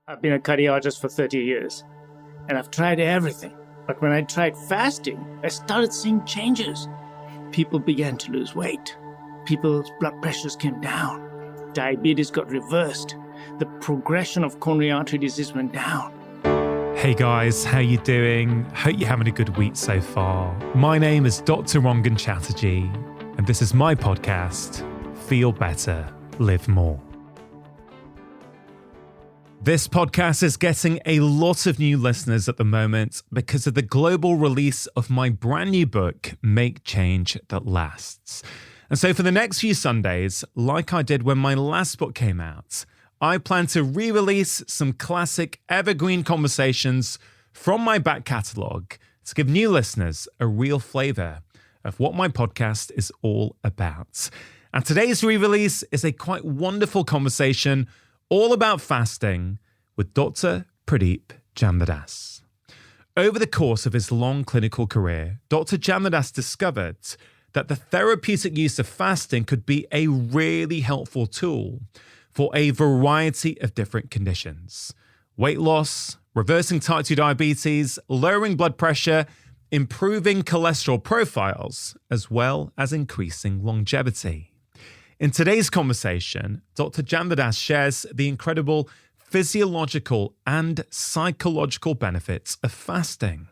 I've been a cardiologist for 30 years, and I've tried everything. But when I tried fasting, I started seeing changes. People began to lose weight. People's blood pressures came down. Diabetes got reversed. The progression of coronary artery disease went down. Hey guys, how you doing? Hope you're having a good week so far. My name is Dr. Rangan Chatterjee, and this is my podcast, Feel Better, Live More. This podcast is getting a lot of new listeners at the moment because of the global release of my brand new book, Make Change That Lasts. And so for the next few Sundays, like I did when my last book came out, I plan to re-release some classic evergreen conversations from my back catalogue to give new listeners a real flavour of what my podcast is all about. And today's re-release is a quite wonderful conversation all about fasting with Dr. Pradeep Jamnadas. Over the course of his long clinical career, Dr. Jamnadas discovered that the therapeutic use of fasting could be a really helpful tool for a variety of different conditions: weight loss, reversing type 2 diabetes, lowering blood pressure, improving cholesterol profiles, as well as increasing longevity. In today's conversation, Dr. Jamnadas shares the incredible physiological and psychological benefits of fasting.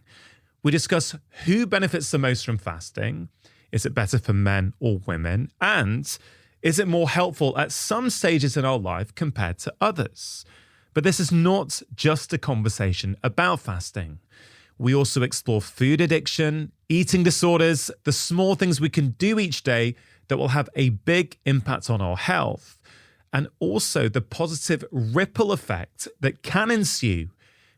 We discuss who benefits the most from fasting. Is it better for men or women? And is it more helpful at some stages in our life compared to others? But this is not just a conversation about fasting. We also explore food addiction, eating disorders, the small things we can do each day that will have a big impact on our health, and also the positive ripple effect that can ensue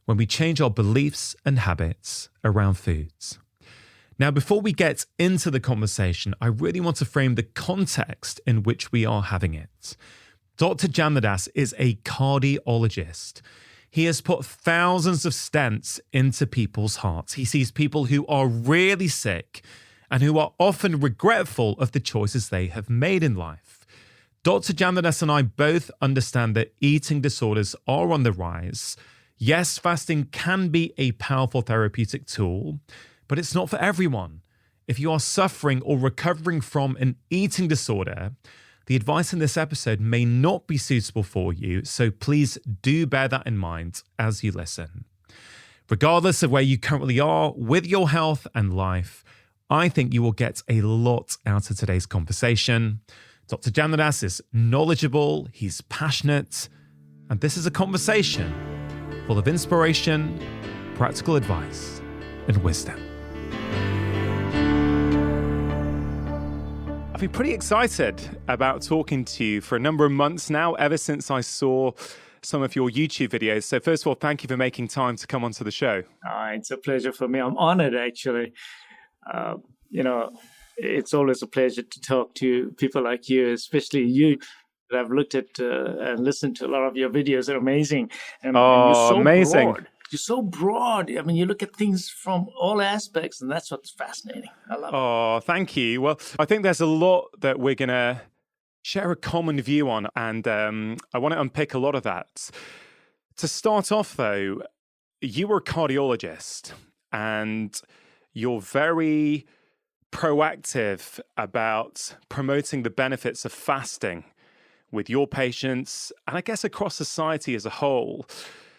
when we change our beliefs and habits around foods. Now, before we get into the conversation, I really want to frame the context in which we are having it. Dr. Jamnadas is a cardiologist. He has put thousands of stents into people's hearts. He sees people who are really sick and who are often regretful of the choices they have made in life. Dr. Jamnadas and I both understand that eating disorders are on the rise. Yes, fasting can be a powerful therapeutic tool, but it's not for everyone. If you are suffering or recovering from an eating disorder, the advice in this episode may not be suitable for you, so please do bear that in mind as you listen. Regardless of where you currently are with your health and life, I think you will get a lot out of today's conversation. Dr. Jamnadas is knowledgeable, he's passionate, and this is a conversation full of inspiration, practical advice, and wisdom. I've been pretty excited about talking to you for a number of months now, ever since I saw some of your YouTube videos. So first of all, thank you for making time to come onto the show. It's a pleasure for me. I'm honored, actually. It's always a pleasure to talk to people like you, especially you. I've looked at and listened to a lot of your videos. They're amazing. And you're so amazing. Broad. You're so broad. I mean, you look at things from all aspects, and that's what's fascinating. I love it. Oh, thank you. Well, I think there's a lot that we're going to share a common view on, and I want to unpick a lot of that. To start off, though, you were a cardiologist, and you're very proactive about promoting the benefits of fasting with your patients, and I guess across society as a whole.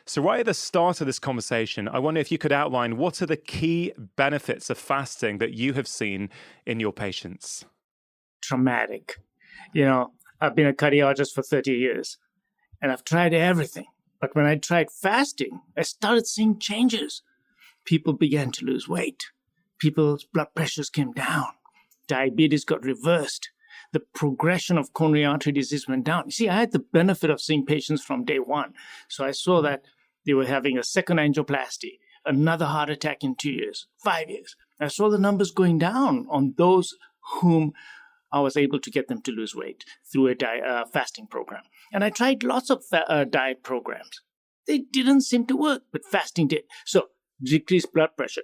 So right at the start of this conversation, I wonder if you could outline what are the key benefits of fasting that you have seen in your patients? Traumatic. I've been a cardiologist for 30 years, and I've tried everything. But when I tried fasting, I started seeing changes. People began to lose weight. People's blood pressures came down. Diabetes got reversed. The progression of coronary artery disease went down. You see, I had the benefit of seeing patients from day one. So I saw that they were having a second angioplasty, another heart attack in 2 years, 5 years. I saw the numbers going down on those whom I was able to get them to lose weight through a fasting program. And I tried lots of diet programs. They didn't seem to work, but fasting did. So decreased blood pressure,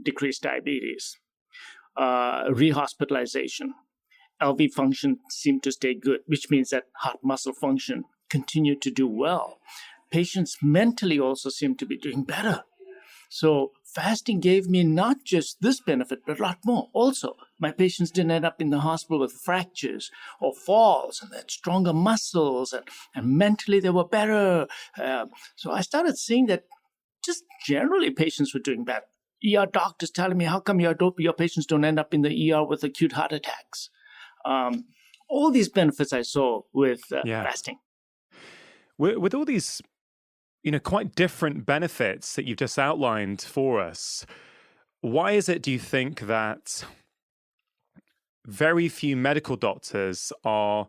decreased diabetes, rehospitalization. LV function seemed to stay good, which means that heart muscle function continued to do well. Patients mentally also seem to be doing better. So fasting gave me not just this benefit, but a lot more. Also, my patients didn't end up in the hospital with fractures or falls, and they had stronger muscles, and mentally they were better. So I started seeing that just generally patients were doing better. Doctors telling me, how come your patients don't end up in the ER with acute heart attacks? All these benefits I saw with fasting. With all these quite different benefits that you've just outlined for us, why is it, do you think, that very few medical doctors are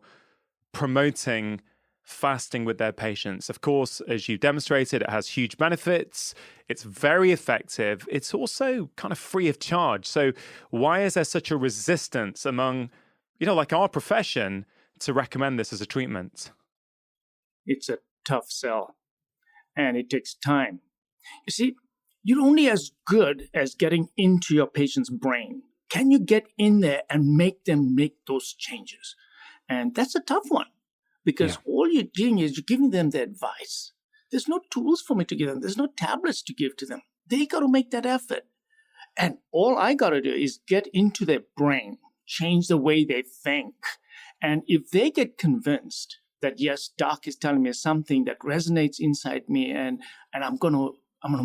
promoting fasting with their patients? Of course, as you demonstrated, it has huge benefits. It's very effective. It's also kind of free of charge. So why is there such a resistance among, like our profession, to recommend this as a treatment? It's a tough sell. And it takes time. You see, you're only as good as getting into your patient's brain. Can you get in there and make them make those changes? And that's a tough one, because all you're doing is you're giving them the advice. There's no tools for me to give them. There's no tablets to give to them. They got to make that effort. And all I got to do is get into their brain, change the way they think. And if they get convinced that, yes, doc is telling me something that resonates inside me, and I'm gonna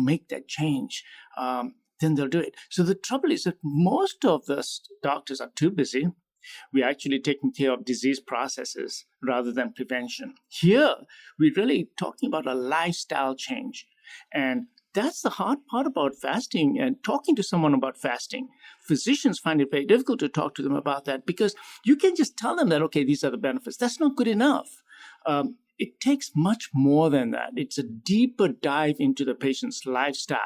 make that change, then they'll do it. So the trouble is that most of the doctors are too busy. We're actually taking care of disease processes rather than prevention. Here, we're really talking about a lifestyle change. And that's the hard part about fasting and talking to someone about fasting. Physicians find it very difficult to talk to them about that, because you can just tell them that, okay, these are the benefits. That's not good enough. It takes much more than that. It's a deeper dive into the patient's lifestyle.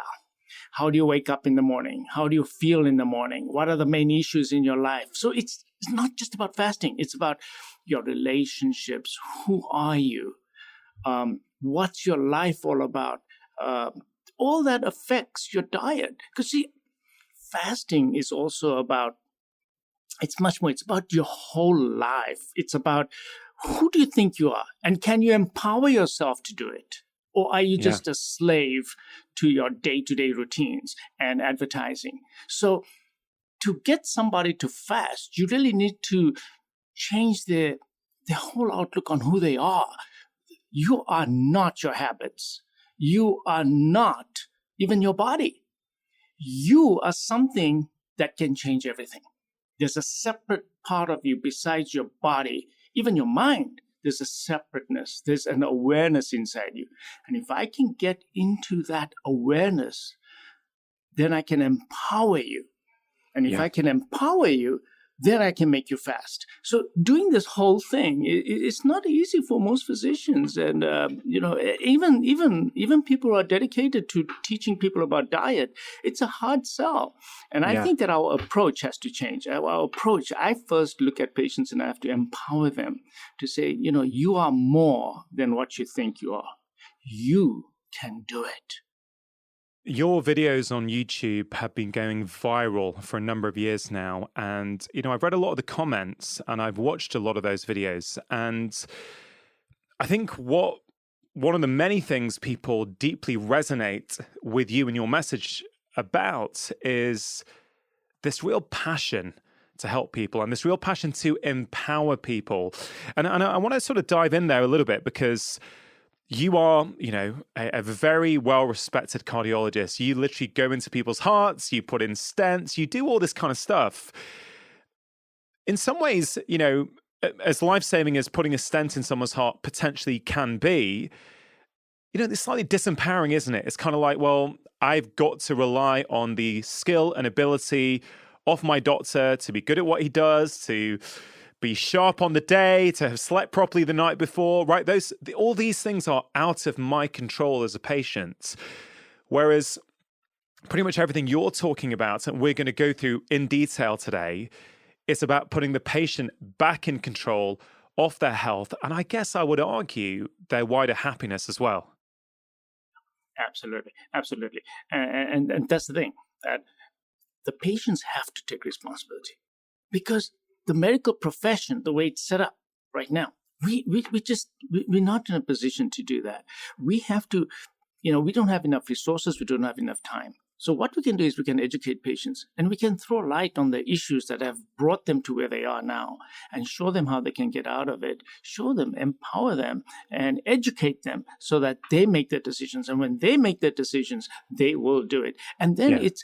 How do you wake up in the morning? How do you feel in the morning? What are the main issues in your life? So it's not just about fasting. It's about your relationships. Who are you? What's your life all about? All that affects your diet. Because see, fasting is also about, it's much more, it's about your whole life. It's about, who do you think you are? And can you empower yourself to do it? Or are you just a slave to your day-to-day routines and advertising? So to get somebody to fast, you really need to change their whole outlook on who they are. You are not your habits. You are not even your body. You are something that can change everything. There's a separate part of you besides your body, even your mind. There's a separateness. There's an awareness inside you. And if I can get into that awareness, then I can empower you. And if I can empower you, then I can make you fast. So doing this whole thing, it's not easy for most physicians. And, even people who are dedicated to teaching people about diet, it's a hard sell. And I think that our approach has to change. Our approach, I first look at patients and I have to empower them to say, you are more than what you think you are. You can do it. Your videos on YouTube have been going viral for a number of years now. And, I've read a lot of the comments and I've watched a lot of those videos. And I think one of the many things people deeply resonate with you and your message about is this real passion to help people and this real passion to empower people. And I want to sort of dive in there a little bit, because you are, a very well-respected cardiologist. You literally go into people's hearts, you put in stents, you do all this kind of stuff. In some ways, as life-saving as putting a stent in someone's heart potentially can be, it's slightly disempowering, isn't it? It's kind of like, well, I've got to rely on the skill and ability of my doctor to be good at what he does, to be sharp on the day, to have slept properly the night before, right? All these things are out of my control as a patient. Whereas pretty much everything you're talking about, and we're going to go through in detail today, it's about putting the patient back in control of their health. And I guess I would argue their wider happiness as well. Absolutely. Absolutely. And that's the thing, that the patients have to take responsibility, because the medical profession, the way it's set up right now, we're not in a position to do that. We have to, we don't have enough resources. We don't have enough time. So what we can do is we can educate patients, and we can throw light on the issues that have brought them to where they are now and show them how they can get out of it, show them, empower them, and educate them so that they make their decisions. And when they make their decisions, they will do it. And then it's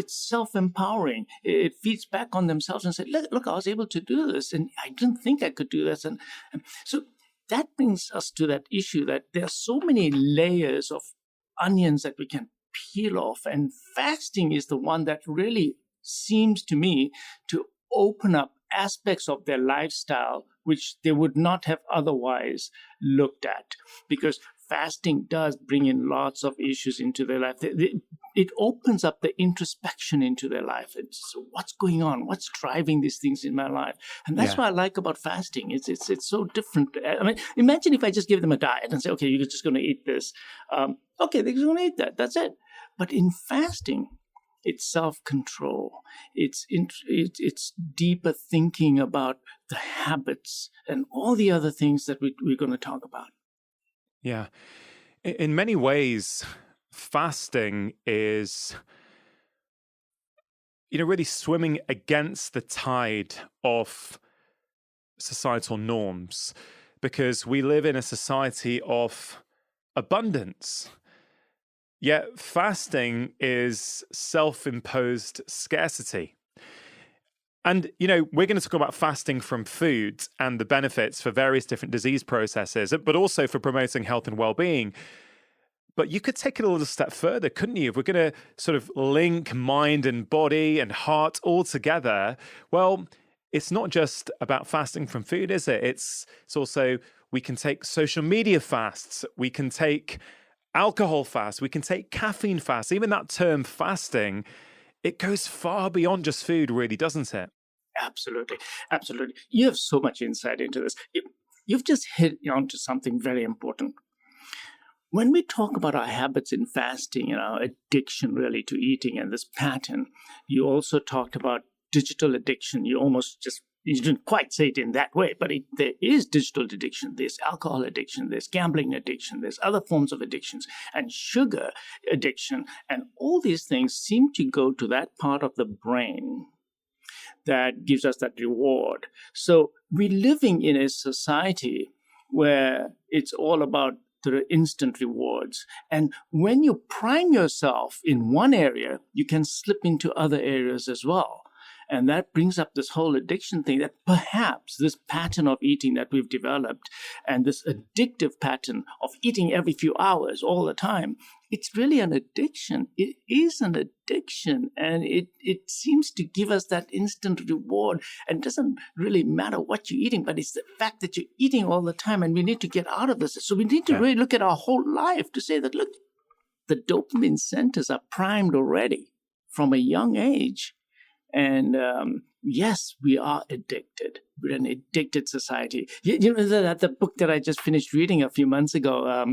self-empowering. It feeds back on themselves and say, look, I was able to do this, and I didn't think I could do this. And so that brings us to that issue that there are so many layers of onions that we can peel off, and fasting is the one that really seems to me to open up aspects of their lifestyle which they would not have otherwise looked at, because fasting does bring in lots of issues into their life. It opens up the introspection into their life. It's what's going on, what's driving these things in my life, and that's what I like about fasting. It's so different. I mean, imagine if I just give them a diet and say, okay, you're just going to eat this. Okay, they're going to eat that. That's it. But in fasting, it's self-control. It's deeper thinking about the habits and all the other things that we're going to talk about. Yeah. In many ways, fasting is, really swimming against the tide of societal norms, because we live in a society of abundance. Yet fasting is self-imposed scarcity. And, we're going to talk about fasting from food and the benefits for various different disease processes, but also for promoting health and well-being. But you could take it a little step further, couldn't you? If we're going to sort of link mind and body and heart all together, well, it's not just about fasting from food, is it? It's also, we can take social media fasts, we can take alcohol fast, we can take caffeine fast. Even that term fasting, it goes far beyond just food, really, doesn't it? Absolutely. Absolutely. You have so much insight into this. You've just hit onto something very important. When we talk about our habits in fasting and our addiction really to eating and this pattern, you also talked about digital addiction. You didn't quite say it in that way, but there is digital addiction, there's alcohol addiction, there's gambling addiction, there's other forms of addictions, and sugar addiction. And all these things seem to go to that part of the brain that gives us that reward. So we're living in a society where it's all about the instant rewards. And when you prime yourself in one area, you can slip into other areas as well. And that brings up this whole addiction thing, that perhaps this pattern of eating that we've developed and this addictive pattern of eating every few hours all the time, it's really an addiction. It is an addiction, and it seems to give us that instant reward. And it doesn't really matter what you're eating, but it's the fact that you're eating all the time, and we need to get out of this. So we need to really look at our whole life to say that, look, the dopamine centers are primed already from a young age. And yes, we are addicted. We're an addicted society. You know the book that I just finished reading a few months ago,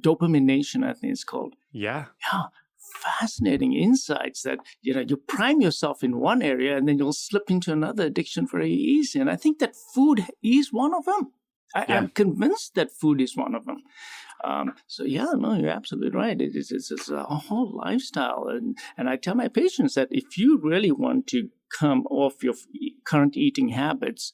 Dopamine Nation, I think it's called. Yeah. Yeah. Fascinating insights that, you prime yourself in one area and then you'll slip into another addiction very easy. And I think that food is one of them. I'm convinced that food is one of them. You're absolutely right. It's a whole lifestyle. And I tell my patients that if you really want to come off your current eating habits,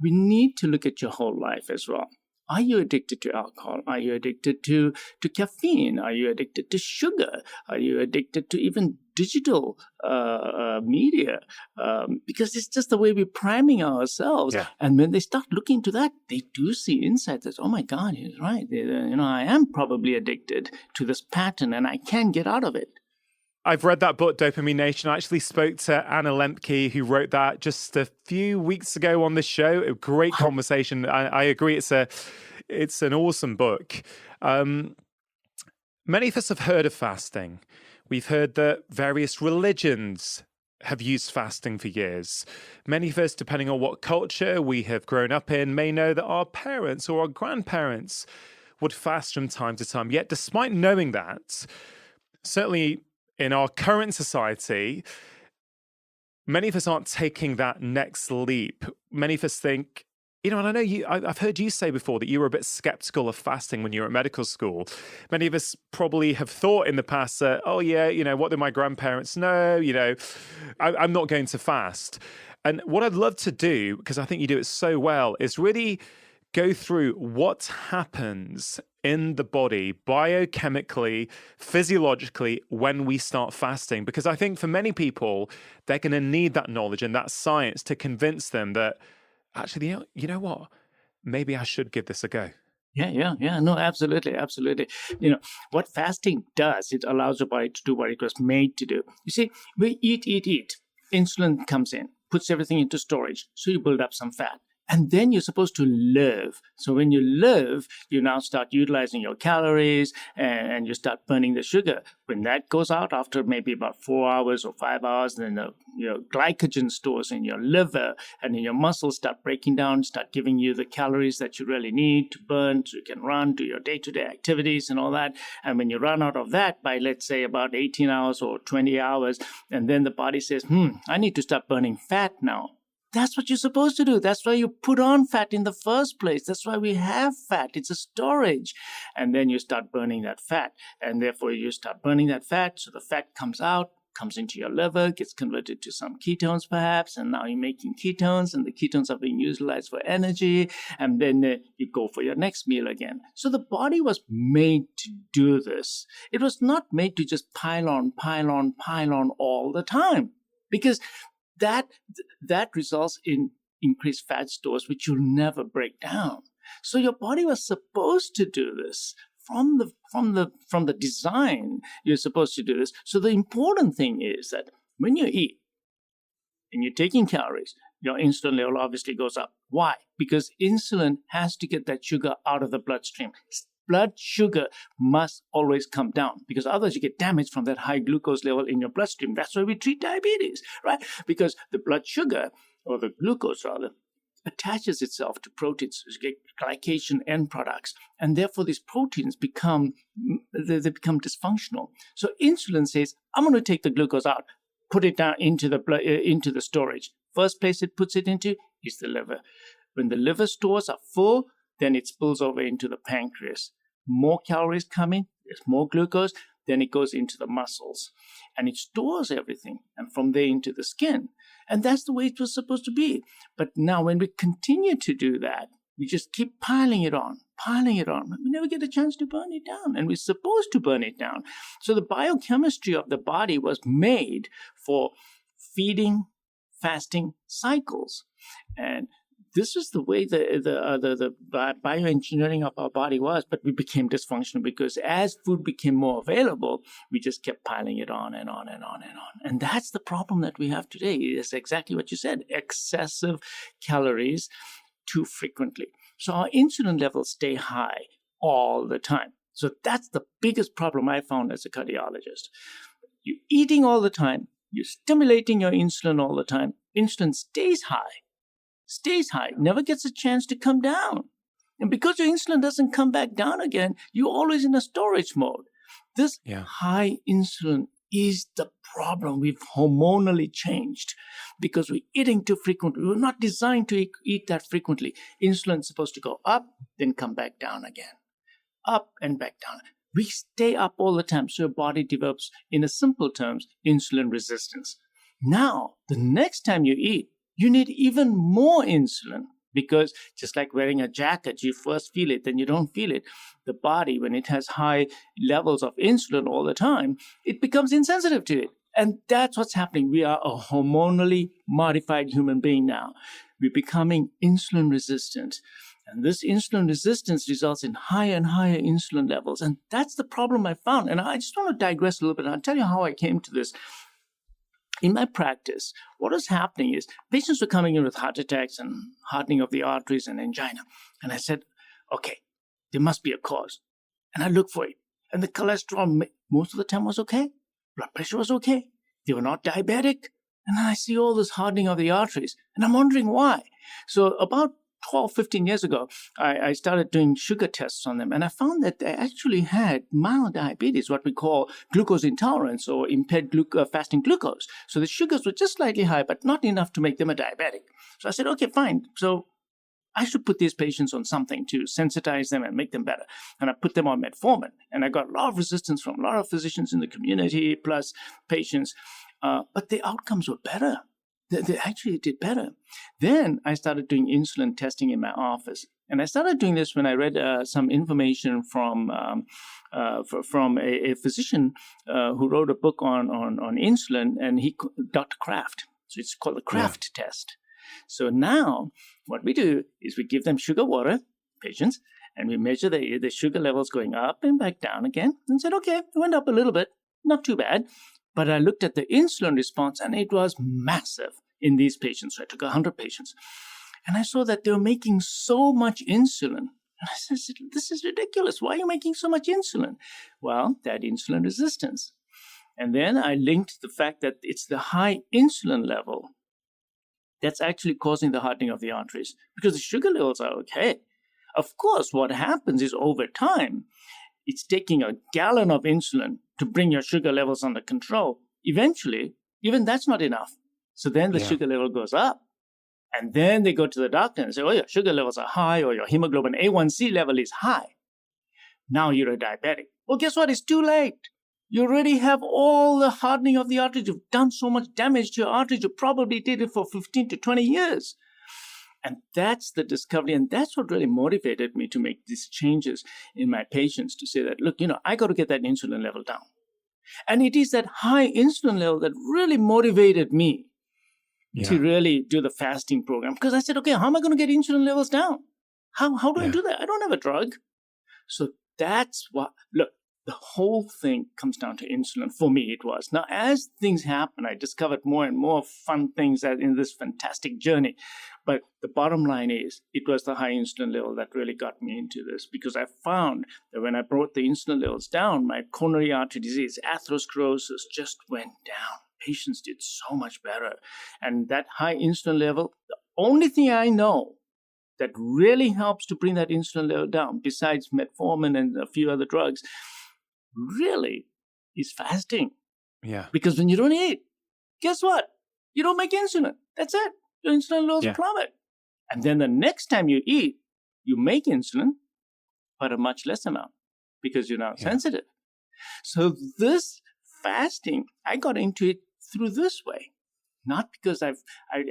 we need to look at your whole life as well. Are you addicted to alcohol? Are you addicted to caffeine? Are you addicted to sugar? Are you addicted to even digital media? Because it's just the way we're priming ourselves. Yeah. And when they start looking to that, they do see insights that, oh my God, he's right. I am probably addicted to this pattern and I can get out of it. I've read that book, Dopamine Nation. I actually spoke to Anna Lembke, who wrote that just a few weeks ago on this show. A great conversation. I agree. It's an awesome book. Many of us have heard of fasting. We've heard that various religions have used fasting for years. Many of us, depending on what culture we have grown up in, may know that our parents or our grandparents would fast from time to time. Yet, despite knowing that, certainly in our current society, many of us aren't taking that next leap. Many of us think And I know I've heard you say before that you were a bit skeptical of fasting when you were at medical school. Many of us probably have thought in the past that, what did my grandparents know? I'm not going to fast. And what I'd love to do, because I think you do it so well, is really go through what happens in the body biochemically, physiologically, when we start fasting. Because I think for many people, they're going to need that knowledge and that science to convince them that, actually, you know what? Maybe I should give this a go. Yeah. No, absolutely. What fasting does, it allows your body to do what it was made to do. You see, we eat. Insulin comes in, puts everything into storage. So you build up some fat. And then you're supposed to live. So when you live, you now start utilizing your calories and you start burning the sugar. When that goes out after maybe about 4 hours or 5 hours, then your glycogen stores in your liver and in your muscles start breaking down, start giving you the calories that you really need to burn so you can run, do your day-to-day activities and all that. And when you run out of that by, let's say, about 18 hours or 20 hours, and then the body says, I need to start burning fat now. That's what you're supposed to do. That's why you put on fat in the first place. That's why we have fat. It's a storage. And then you start burning that fat. And therefore, you start burning that fat. So the fat comes out, comes into your liver, gets converted to some ketones perhaps. And now you're making ketones. And the ketones are being utilized for energy. And then you go for your next meal again. So the body was made to do this. It was not made to just pile on all the time. Because that results in increased fat stores, which you'll never break down. So your body was supposed to do this from the design. You're supposed to do this. So the important thing is that when you eat and you're taking calories, your insulin level obviously goes up. Why? Because insulin has to get that sugar out of the bloodstream. Blood sugar must always come down because otherwise you get damage from that high glucose level in your bloodstream. That's why we treat diabetes, right? Because the blood sugar, or the glucose rather, attaches itself to proteins, so you get glycation end products, and therefore these proteins become dysfunctional. So insulin says, I'm going to take the glucose out, put it down into the blood, into the storage. First place it puts it into is the liver. When the liver stores are full, then it spills over into the pancreas. More calories come in, there's more glucose, then it goes into the muscles. And it stores everything, and from there into the skin. And that's the way it was supposed to be. But now when we continue to do that, we just keep piling it on. We never get a chance to burn it down, and we're supposed to burn it down. So the biochemistry of the body was made for feeding, fasting cycles. And this is the way the bioengineering of our body was, but we became dysfunctional because as food became more available, we just kept piling it on and on and on and on. And that's the problem that we have today. It's exactly what you said, excessive calories too frequently. So our insulin levels stay high all the time. So that's the biggest problem I found as a cardiologist. You're eating all the time, you're stimulating your insulin all the time, insulin stays high, never gets a chance to come down. And because your insulin doesn't come back down again, you're always in a storage mode. This high insulin is the problem. We've hormonally changed because we're eating too frequently. We're not designed to eat that frequently. Insulin's supposed to go up, then come back down again. Up and back down. We stay up all the time, so your body develops, in a simple terms, insulin resistance. Now, the next time you eat, you need even more insulin because just like wearing a jacket, you first feel it, then you don't feel it. The body, when it has high levels of insulin all the time, it becomes insensitive to it. And that's what's happening. We are a hormonally modified human being now. We're becoming insulin resistant. And this insulin resistance results in higher and higher insulin levels. And that's the problem I found. And I just want to digress a little bit. And I'll tell you how I came to this. In my practice, what was happening is patients were coming in with heart attacks and hardening of the arteries and angina. And I said, okay, there must be a cause. And I looked for it. And the cholesterol most of the time was okay. Blood pressure was okay. They were not diabetic. And then I see all this hardening of the arteries. And I'm wondering why. So about 12, 15 years ago, I started doing sugar tests on them, and I found that they actually had mild diabetes, what we call glucose intolerance or impaired fasting glucose. So the sugars were just slightly high, but not enough to make them a diabetic. So I said, okay, fine. So I should put these patients on something to sensitize them and make them better. And I put them on metformin. And I got a lot of resistance from a lot of physicians in the community, plus patients. But the outcomes were better. They actually did better. Then I started doing insulin testing in my office. And I started doing this when I read some information from a physician who wrote a book on insulin, and Dr. Kraft. So it's called the Kraft test. So now what we do is we give them sugar water, patients, and we measure the sugar levels going up and back down again, and said, okay, it went up a little bit, not too bad. But I looked at the insulin response, and it was massive in these patients. So I took 100 patients, and I saw that they were making so much insulin. And I said, this is ridiculous. Why are you making so much insulin? Well, they had insulin resistance. And then I linked the fact that it's the high insulin level that's actually causing the hardening of the arteries, because the sugar levels are okay. Of course, what happens is over time, it's taking a gallon of insulin to bring your sugar levels under control. Eventually, even that's not enough. So then the sugar level goes up. And then they go to the doctor and say, oh, your sugar levels are high, or your hemoglobin A1C level is high. Now you're a diabetic. Well, guess what? It's too late. You already have all the hardening of the arteries. You've done so much damage to your arteries. You probably did it for 15 to 20 years. And that's the discovery. And that's what really motivated me to make these changes in my patients, to say that, look, I got to get that insulin level down. And it is that high insulin level that really motivated me to really do the fasting program. Because I said, okay, how am I going to get insulin levels down? How do I do that? I don't have a drug. So that's what, look, the whole thing comes down to insulin. For me, it was. Now, as things happen, I discovered more and more fun things in this fantastic journey. But the bottom line is, it was the high insulin level that really got me into this, because I found that when I brought the insulin levels down, my coronary artery disease, atherosclerosis, just went down. Patients did so much better. And that high insulin level, the only thing I know that really helps to bring that insulin level down, besides metformin and a few other drugs, really is fasting. Yeah. Because when you don't eat, guess what? You don't make insulin. That's it. Your insulin levels plummet. And then the next time you eat, you make insulin, but a much less amount, because you're now sensitive. So this fasting, I got into it through this way. Not because I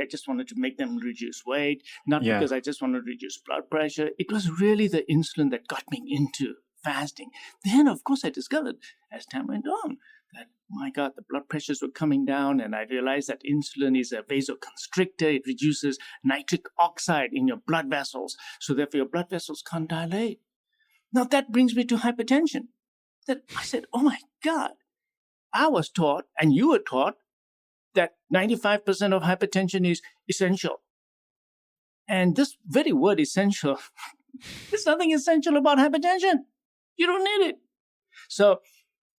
just wanted to make them reduce weight, not because I just wanted to reduce blood pressure. It was really the insulin that got me into fasting. Then, of course, I discovered as time went on that, my God, the blood pressures were coming down, and I realized that insulin is a vasoconstrictor. It reduces nitric oxide in your blood vessels, so therefore your blood vessels can't dilate. Now that brings me to hypertension. That I said, oh my God, I was taught, and you were taught, that 95% of hypertension is essential. And this very word essential, there's nothing essential about hypertension. You don't need it. So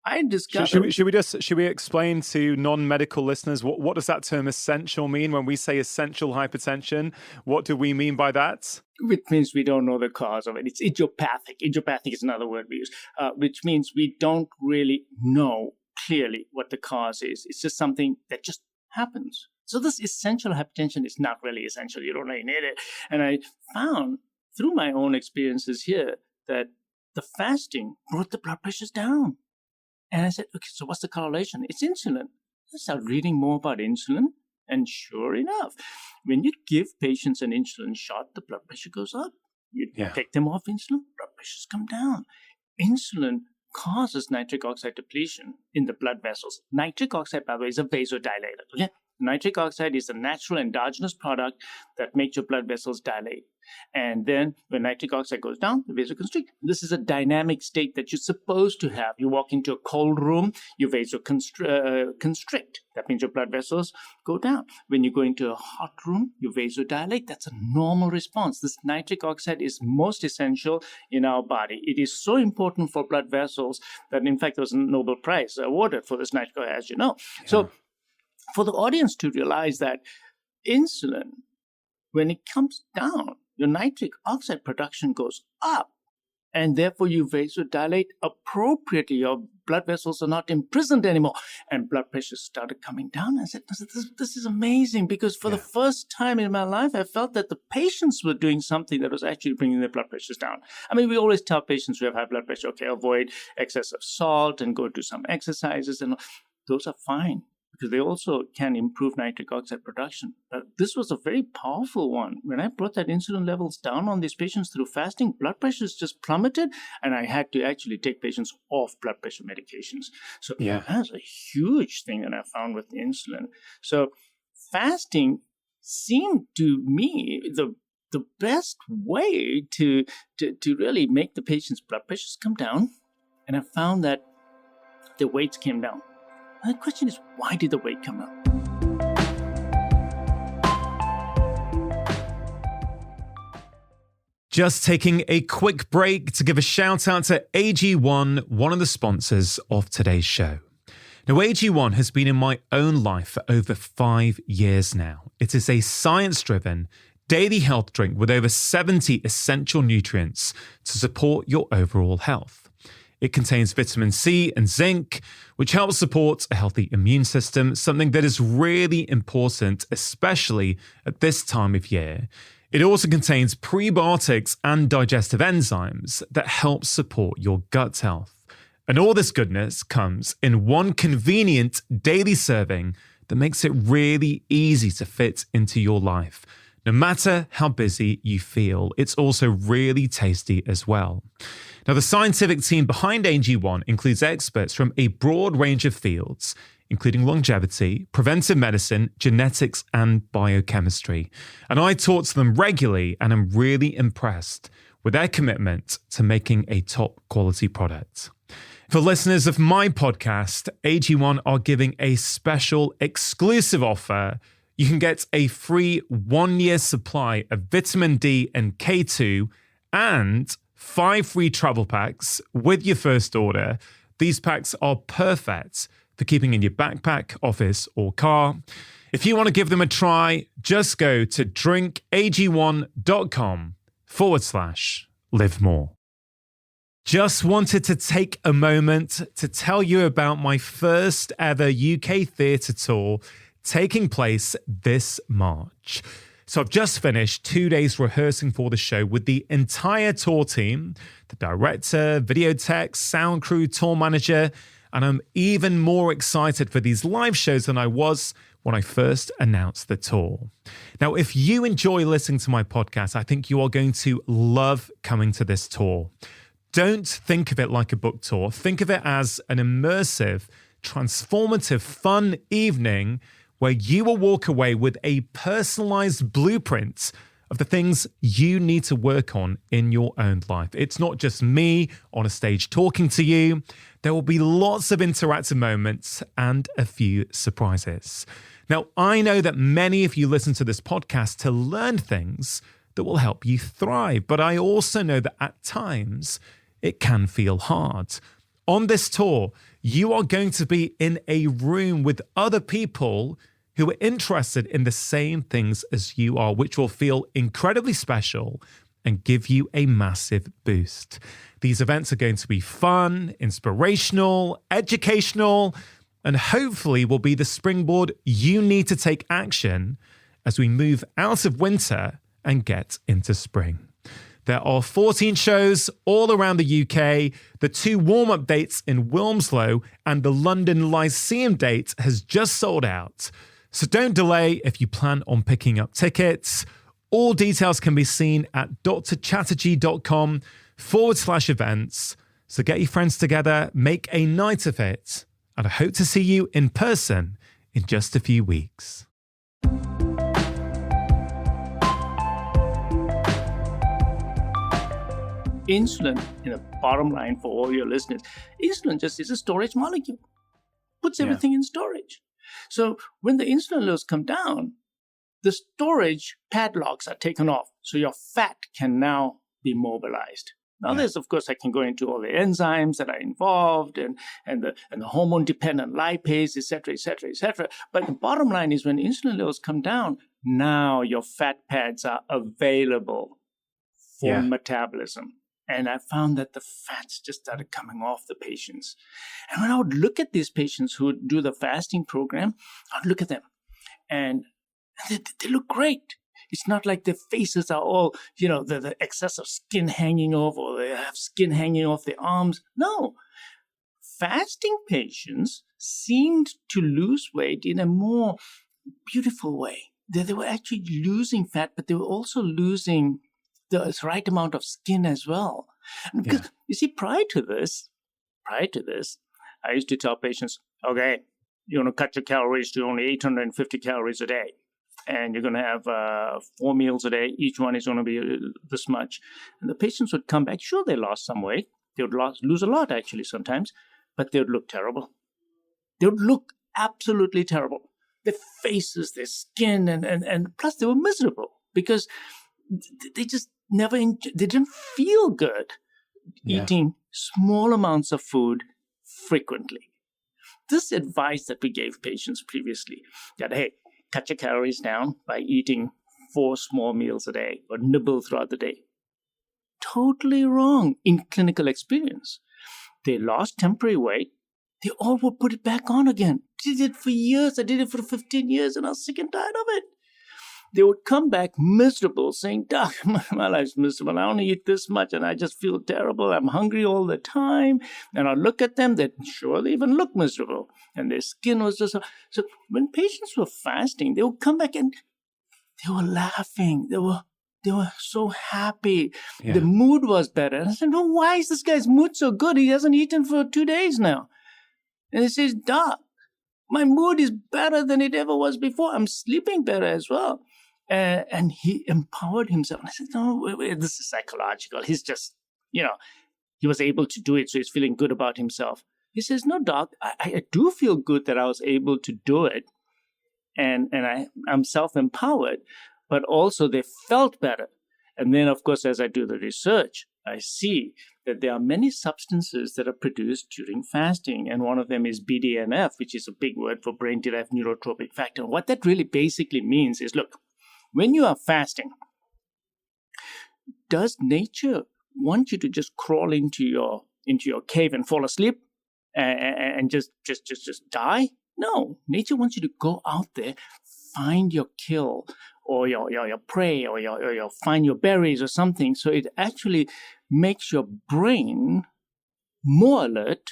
I discovered... Should we explain to non-medical listeners what does that term essential mean? When we say essential hypertension, what do we mean by that? Which means we don't know the cause of it. It's idiopathic. Idiopathic is another word we use, which means we don't really know clearly what the cause is. It's just something that just happens. So this essential hypertension is not really essential. You don't really need it. And I found through my own experiences here that the fasting brought the blood pressures down. And I said, okay, so what's the correlation? It's insulin. I started reading more about insulin. And sure enough, when you give patients an insulin shot, the blood pressure goes up. You take them off insulin, blood pressures come down. Insulin causes nitric oxide depletion in the blood vessels. Nitric oxide, by the way, is a vasodilator. Okay? Nitric oxide is a natural endogenous product that makes your blood vessels dilate. And then when nitric oxide goes down, the vasoconstrict. This is a dynamic state that you're supposed to have. You walk into a cold room, you vasoconstrict. That means your blood vessels go down. When you go into a hot room, you vasodilate. That's a normal response. This nitric oxide is most essential in our body. It is so important for blood vessels that, in fact, there was a Nobel Prize awarded for this nitric oxide, as you know. Yeah. So for the audience to realize that insulin, when it comes down, your nitric oxide production goes up. and therefore you vasodilate appropriately. Your blood vessels are not imprisoned anymore, and blood pressure started coming down. I said, this is amazing, because for the first time in my life, I felt that the patients were doing something that was actually bringing their blood pressures down. I mean, we always tell patients who have high blood pressure, okay, avoid excess of salt and go do some exercises, and those are fine, because they also can improve nitric oxide production. But this was a very powerful one. When I brought that insulin levels down on these patients through fasting, blood pressures just plummeted, and I had to actually take patients off blood pressure medications. So that's a huge thing that I found with the insulin. So fasting seemed to me the best way to really make the patient's blood pressures come down. And I found that the weights came down. And the question is, why did the weight come down? Just taking a quick break to give a shout out to AG1, one of the sponsors of today's show. Now, AG1 has been in my own life for over 5 years now. It is a science-driven daily health drink with over 70 essential nutrients to support your overall health. It contains vitamin C and zinc, which helps support a healthy immune system, something that is really important, especially at this time of year. It also contains prebiotics and digestive enzymes that help support your gut health. And all this goodness comes in one convenient daily serving that makes it really easy to fit into your life. No matter how busy you feel, it's also really tasty as well. Now, the scientific team behind AG1 includes experts from a broad range of fields, including longevity, preventive medicine, genetics, and biochemistry. And I talk to them regularly, and I'm really impressed with their commitment to making a top quality product. For listeners of my podcast, AG1 are giving a special exclusive offer. You can get a free 1-year supply of vitamin D and K2 and 5 free travel packs with your first order. These packs are perfect for keeping in your backpack, office, or car. If you want to give them a try, just go to drinkag1.com/live more. Just wanted to take a moment to tell you about my first ever UK theatre tour taking place this March. So I've just finished 2 days rehearsing for the show with the entire tour team, the director, video tech, sound crew, tour manager, and I'm even more excited for these live shows than I was when I first announced the tour. Now, if you enjoy listening to my podcast, I think you are going to love coming to this tour. Don't think of it like a book tour. Think of it as an immersive, transformative, fun evening where you will walk away with a personalized blueprint of the things you need to work on in your own life. It's not just me on a stage talking to you. There will be lots of interactive moments and a few surprises. Now, I know that many of you listen to this podcast to learn things that will help you thrive, but I also know that at times it can feel hard. On this tour, you are going to be in a room with other people who are interested in the same things as you are, which will feel incredibly special and give you a massive boost. These events are going to be fun, inspirational, educational, and hopefully will be the springboard you need to take action as we move out of winter and get into spring. There are 14 shows all around the UK. The 2 warm-up dates in Wilmslow and the London Lyceum date has just sold out. So don't delay if you plan on picking up tickets. All details can be seen at drchatterjee.com/events. So get your friends together, make a night of it, and I hope to see you in person in just a few weeks. Insulin, in the bottom line for all your listeners, insulin just is a storage molecule. Puts everything in storage. So when the insulin levels come down, the storage padlocks are taken off. So your fat can now be mobilized. Now there's, of course, I can go into all the enzymes that are involved and the hormone-dependent lipase, et cetera, et cetera, et cetera. But the bottom line is when insulin levels come down, now your fat pads are available for metabolism. And I found that the fats just started coming off the patients. And when I would look at these patients who would do the fasting program, I'd look at them and they look great. It's not like their faces are all, the excess of skin hanging off, or they have skin hanging off their arms. No. Fasting patients seemed to lose weight in a more beautiful way. They were actually losing fat, but they were also losing the right amount of skin as well. Because you see, prior to this, I used to tell patients, okay, you're going to cut your calories to only 850 calories a day. And you're going to have 4 meals a day. Each one is going to be this much. And the patients would come back. Sure, they lost some weight. They would lose a lot, actually, sometimes. But they would look terrible. They would look absolutely terrible. Their faces, their skin, and plus they were miserable because they just they didn't feel good eating small amounts of food frequently. This advice that we gave patients previously, that, hey, cut your calories down by eating 4 small meals a day or nibble throughout the day. Totally wrong in clinical experience. They lost temporary weight. They all would put it back on again. Did it for years. I did it for 15 years and I was sick and tired of it. They would come back miserable saying, Doc, my life's miserable. I only eat this much and I just feel terrible. I'm hungry all the time. And I look at them, they even look miserable. And their skin was just... So when patients were fasting, they would come back and they were laughing. They were so happy. Yeah. The mood was better. And I said, no, why is this guy's mood so good? He hasn't eaten for 2 days now. And he says, Doc, my mood is better than it ever was before. I'm sleeping better as well. And he empowered himself. And I said, no, wait, this is psychological. He's just, he was able to do it, so he's feeling good about himself. He says, no, Doc, I do feel good that I was able to do it. And I'm self-empowered, but also they felt better. And then, of course, as I do the research, I see that there are many substances that are produced during fasting. And one of them is BDNF, which is a big word for brain-derived neurotrophic factor. And what that really basically means is, look, when you are fasting, does nature want you to just crawl into your cave and fall asleep and just die? No, nature wants you to go out there, find your kill or your prey or your find your berries or something. So it actually makes your brain more alert,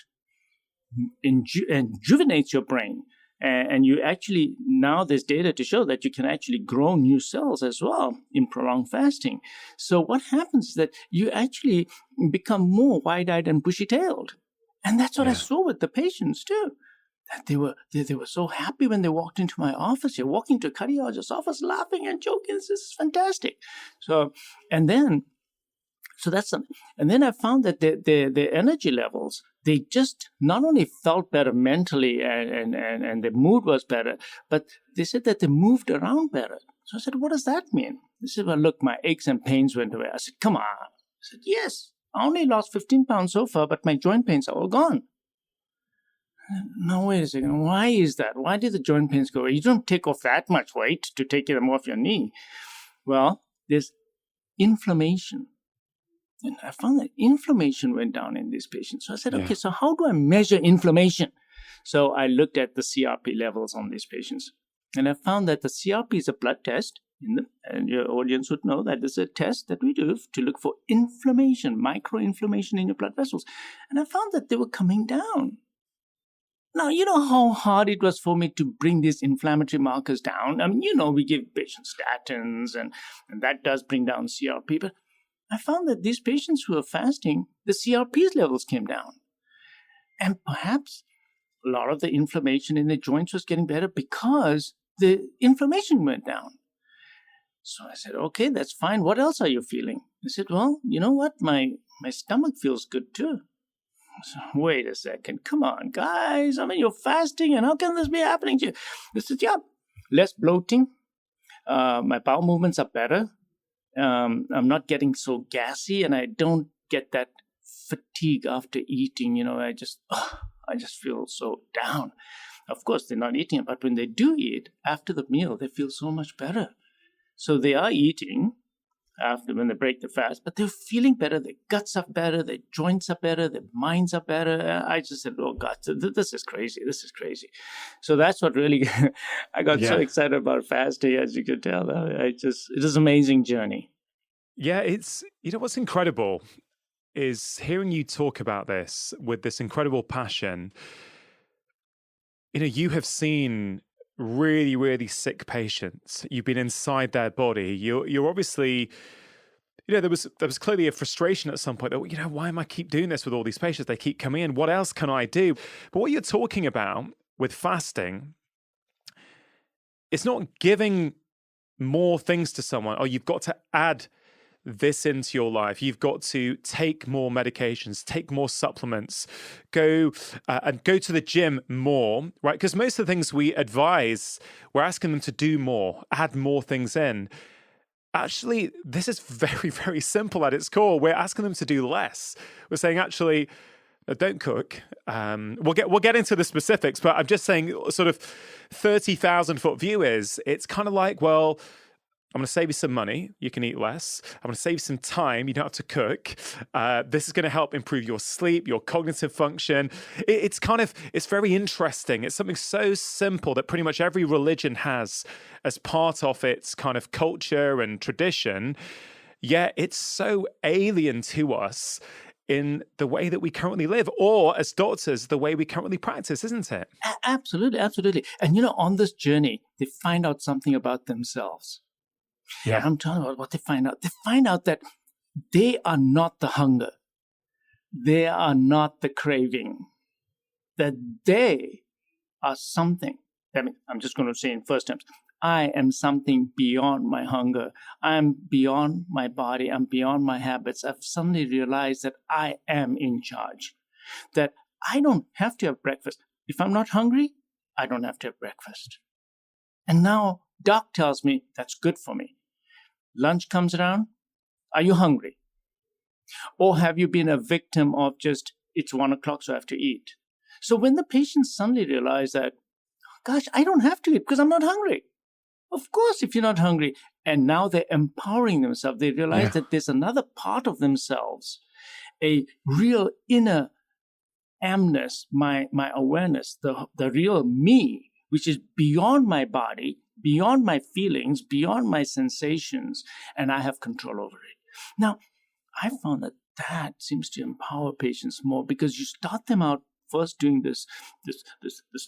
and rejuvenates your brain. And you actually, now there's data to show that you can actually grow new cells as well in prolonged fasting. So what happens is that you actually become more wide-eyed and bushy-tailed. And that's what I saw with the patients too. That they were so happy when they walked into my office. You're walking to a cardiologist's office laughing and joking. This is fantastic. So that's something. And then I found that their energy levels, they just not only felt better mentally and their mood was better, but they said that they moved around better. So I said, what does that mean? They said, well, look, my aches and pains went away. I said, come on. I said, yes, I only lost 15 pounds so far, but my joint pains are all gone. No, wait a second. Why is that? Why did the joint pains go away? You don't take off that much weight to take them off your knee. Well, there's inflammation. And I found that inflammation went down in these patients. So I said, okay, so how do I measure inflammation? So I looked at the CRP levels on these patients. And I found that the CRP is a blood test. And your audience would know that this is a test that we do to look for inflammation, microinflammation in your blood vessels. And I found that they were coming down. Now, you know how hard it was for me to bring these inflammatory markers down? I mean, we give patients statins, and that does bring down CRP. But I found that these patients who were fasting, the CRP levels came down. And perhaps a lot of the inflammation in the joints was getting better because the inflammation went down. So I said, okay, that's fine. What else are you feeling? I said, well, you know what? My stomach feels good too. So, wait a second. Come on, guys. I mean, you're fasting, and how can this be happening to you? I said, yeah, less bloating. My bowel movements are better. I'm not getting so gassy, and I don't get that fatigue after eating. I just feel so down. Of course, they're not eating, but when they do eat, after the meal, they feel so much better. So they are eating, after when they break the fast, but they're feeling better. Their guts are better. Their joints are better. Their minds are better. I just said, oh God, this is crazy. This is crazy. So that's what really, I got so excited about fasting, as you could tell. It is an amazing journey. Yeah, it's, what's incredible is hearing you talk about this with this incredible passion. You have seen really, really sick patients. You've been inside their body. You're obviously, there was clearly a frustration at some point that, why am I keep doing this with all these patients? They keep coming in. What else can I do? But what you're talking about with fasting, it's not giving more things to someone. Oh, you've got to add this into your life. You've got to take more medications, take more supplements, go to the gym more, right? Because most of the things we advise, we're asking them to do more, add more things in. Actually, this is very, very simple at its core. We're asking them to do less. We're saying, actually, don't cook. We'll get into the specifics, but I'm just saying, sort of 30,000-foot view is, it's kind of like, well, I'm going to save you some money. You can eat less. I'm going to save you some time. You don't have to cook. This is going to help improve your sleep, your cognitive function. It's very interesting. It's something so simple that pretty much every religion has as part of its kind of culture and tradition. Yet it's so alien to us in the way that we currently live, or as doctors, the way we currently practice, isn't it? Absolutely, absolutely. And on this journey, they find out something about themselves. Yeah, I'm talking about what they find out. They find out that they are not the hunger. They are not the craving. That they are something. I'm just going to say in first terms, I am something beyond my hunger. I'm beyond my body. I'm beyond my habits. I've suddenly realized that I am in charge. That I don't have to have breakfast. If I'm not hungry, I don't have to have breakfast. And now doc tells me that's good for me. Lunch comes around. Are you hungry? Or have you been a victim of just, it's 1:00, so I have to eat? So when the patients suddenly realize that, gosh, I don't have to eat because I'm not hungry. Of course, if you're not hungry. And now they're empowering themselves. They realize that there's another part of themselves, a real inner amness, my awareness, the real me, which is beyond my body, beyond my feelings, beyond my sensations, and I have control over it. Now, I found that seems to empower patients more, because you start them out first doing this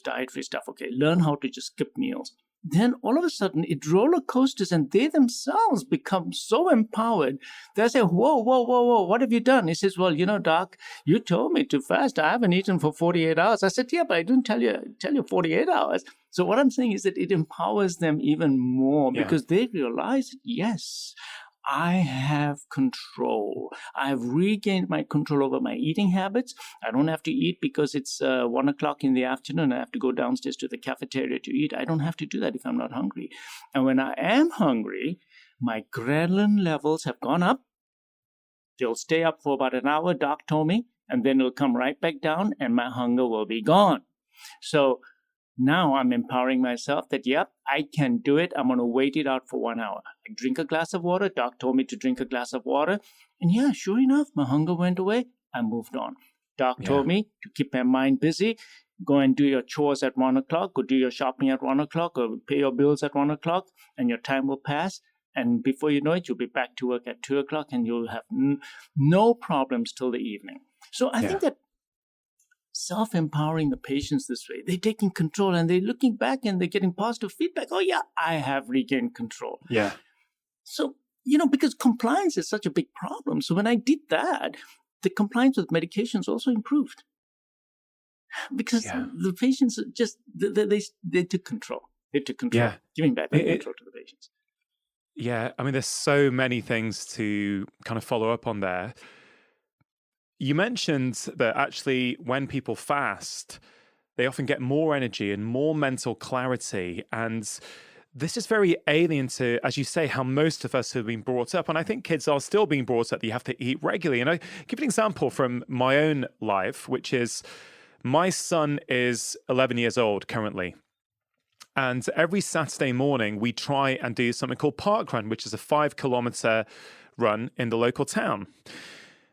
dietary stuff. Okay, learn how to just skip meals. Then all of a sudden it roller coasters, and they themselves become so empowered. They say, whoa, what have you done? He says, well, doc, you told me to fast. I haven't eaten for 48 hours. I said, yeah, but I didn't tell you 48 hours. So what I'm saying is that it empowers them even more, because they realize, yes, I have control. I've regained my control over my eating habits. I don't have to eat because it's 1:00 in the afternoon. I have to go downstairs to the cafeteria to eat. I don't have to do that if I'm not hungry. And when I am hungry, my ghrelin levels have gone up. They'll stay up for about an hour, doc told me, and then it'll come right back down and my hunger will be gone. So now I'm empowering myself that, yep, I can do it. I'm going to wait it out for 1 hour. I drink a glass of water. Doc told me to drink a glass of water. And yeah, sure enough, my hunger went away. I moved on. Doc told me to keep my mind busy. Go and do your chores at 1:00. Go do your shopping at 1:00, or pay your bills at 1:00, and your time will pass. And before you know it, you'll be back to work at 2:00, and you'll have no problems till the evening. So I think that self-empowering the patients this way, they're taking control, and they're looking back and they're getting positive feedback. Oh yeah, I have regained control. Yeah. So, because compliance is such a big problem. So when I did that, the compliance with medications also improved, because the patients just, they took control. They took control, giving back control to the patients. Yeah. I mean, there's so many things to kind of follow up on there. You mentioned that actually when people fast, they often get more energy and more mental clarity. And this is very alien to, as you say, how most of us have been brought up. And I think kids are still being brought up that you have to eat regularly. And I give an example from my own life, which is my son is 11 years old currently. And every Saturday morning, we try and do something called Park Run, which is a 5-kilometer run in the local town.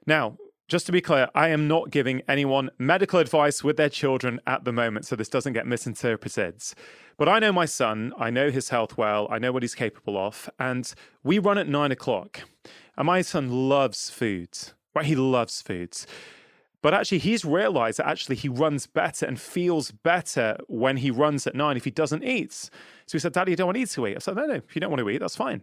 Now, just to be clear, I am not giving anyone medical advice with their children at the moment, so this doesn't get misinterpreted. But I know my son, I know his health well, I know what he's capable of, and we run at 9 o'clock. And my son loves food, right? He loves food. But actually, he's realized that actually he runs better and feels better when he runs at 9 if he doesn't eat. So he said, Daddy, you don't want to eat to eat. I said, no, if you don't want to eat, that's fine.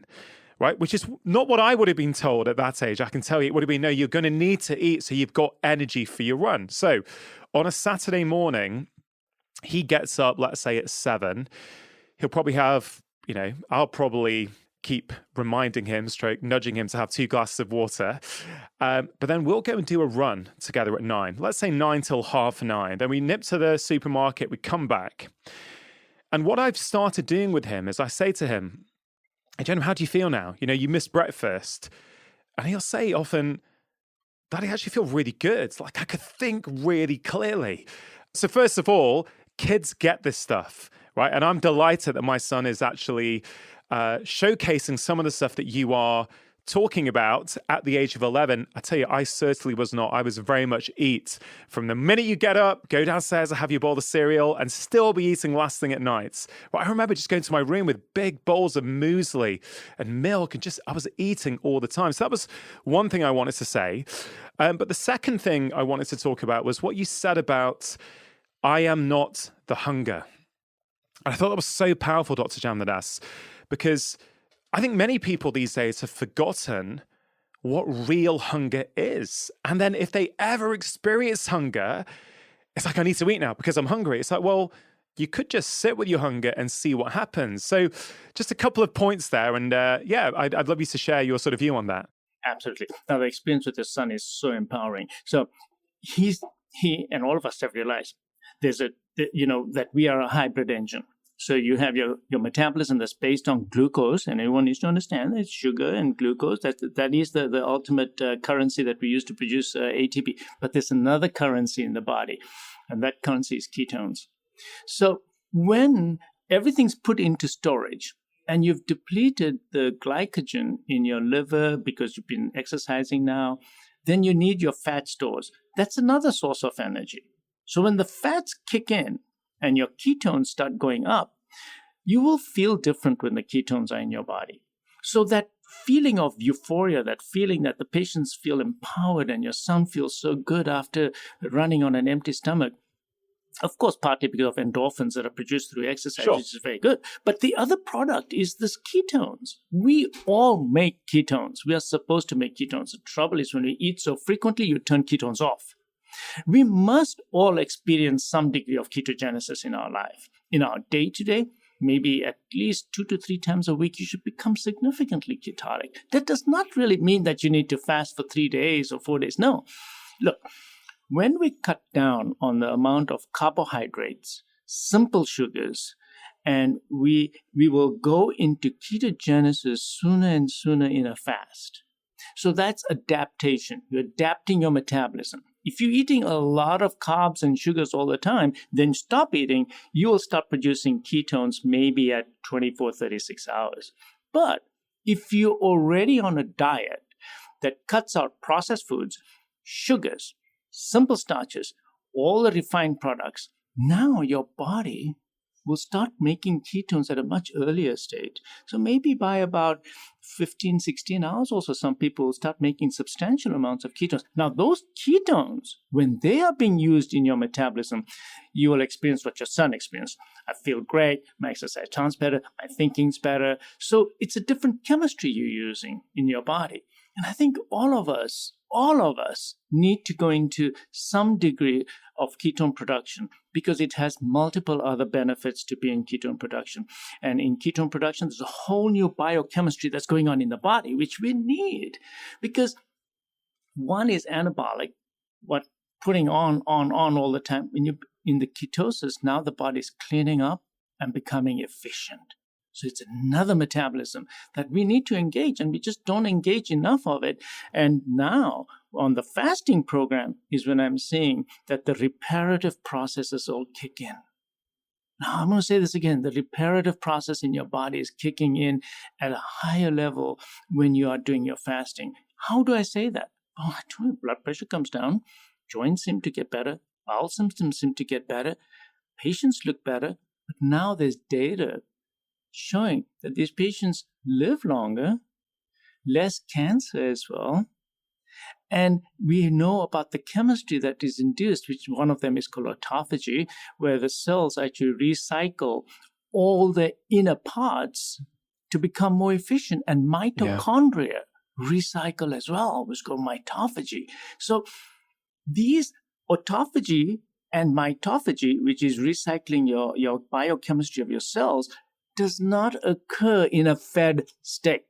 Right? Which is not what I would have been told at that age. I can tell you it would have been, no, you're going to need to eat so you've got energy for your run. So on a Saturday morning, he gets up, let's say at 7. He'll probably have, I'll probably keep reminding him, nudging him to have 2 glasses of water. But then we'll go and do a run together at 9. Let's say 9 till 9:30. Then we nip to the supermarket, we come back. And what I've started doing with him is I say to him, hey, Jen, how do you feel now? You missed breakfast. And he'll say often, Daddy, I actually feel really good. Like I could think really clearly. So first of all, kids get this stuff, right? And I'm delighted that my son is actually showcasing some of the stuff that you are talking about at the age of 11. I tell you, I certainly was not. I was very much eat from the minute you get up, go downstairs, have your bowl of cereal, and still be eating last thing at night. Well, I remember just going to my room with big bowls of muesli and milk, and I was eating all the time. So that was one thing I wanted to say. But the second thing I wanted to talk about was what you said about, I am not the hunger. And I thought that was so powerful, Dr. Jamnadas, because I think many people these days have forgotten what real hunger is. And then if they ever experience hunger, it's like, I need to eat now because I'm hungry. It's like, well, you could just sit with your hunger and see what happens. So just a couple of points there. And I'd love you to share your sort of view on that. Absolutely. Now, the experience with your son is so empowering. So he and all of us have realized that we are a hybrid engine. So you have your metabolism that's based on glucose, and everyone needs to understand it's sugar and glucose. That is the ultimate currency that we use to produce ATP. But there's another currency in the body, and that currency is ketones. So when everything's put into storage and you've depleted the glycogen in your liver because you've been exercising now, then you need your fat stores. That's another source of energy. So when the fats kick in, and your ketones start going up, you will feel different when the ketones are in your body. So that feeling of euphoria, that feeling that the patients feel empowered and your son feels so good after running on an empty stomach, of course, partly because of endorphins that are produced through exercise, Sure. which is very good. But the other product is this ketones. We all make ketones. We are supposed to make ketones. The trouble is when we eat so frequently, you turn ketones off. We must all experience some degree of ketogenesis in our life. In our day-to-day, maybe at least 2 to 3 times a week, you should become significantly ketotic. That does not really mean that you need to fast for 3 days or 4 days. No. Look, when we cut down on the amount of carbohydrates, simple sugars, and we will go into ketogenesis sooner and sooner in a fast. So that's adaptation. You're adapting your metabolism. If you're eating a lot of carbs and sugars all the time, then stop eating. You will start producing ketones maybe at 24, 36 hours. But if you're already on a diet that cuts out processed foods, sugars, simple starches, all the refined products, now your body will start making ketones at a much earlier stage. So maybe by about 15, 16 hours also, some people will start making substantial amounts of ketones. Now, those ketones, when they are being used in your metabolism, you will experience what your son experienced. I feel great, my exercise sounds better, my thinking's better. So it's a different chemistry you're using in your body. And I think all of us need to go into some degree of ketone production because it has multiple other benefits to be in ketone production. And in ketone production, there's a whole new biochemistry that's going on in the body, which we need. Because one is anabolic, what putting on all the time. When you're in the ketosis, now the body's cleaning up and becoming efficient. So it's another metabolism that we need to engage, and we just don't engage enough of it. And now on the fasting program is when I'm seeing that the reparative processes all kick in. Now, I'm going to say this again. The reparative process in your body is kicking in at a higher level when you are doing your fasting. How do I say that? Oh, blood pressure comes down, joints seem to get better, bowel symptoms seem to get better, patients look better. But now there's data showing that these patients live longer, less cancer as well. And we know about the chemistry that is induced, which one of them is called autophagy, where the cells actually recycle all the inner parts to become more efficient. And mitochondria recycle as well, which is called mitophagy. So these autophagy and mitophagy, which is recycling your biochemistry of your cells, does not occur in a fed state.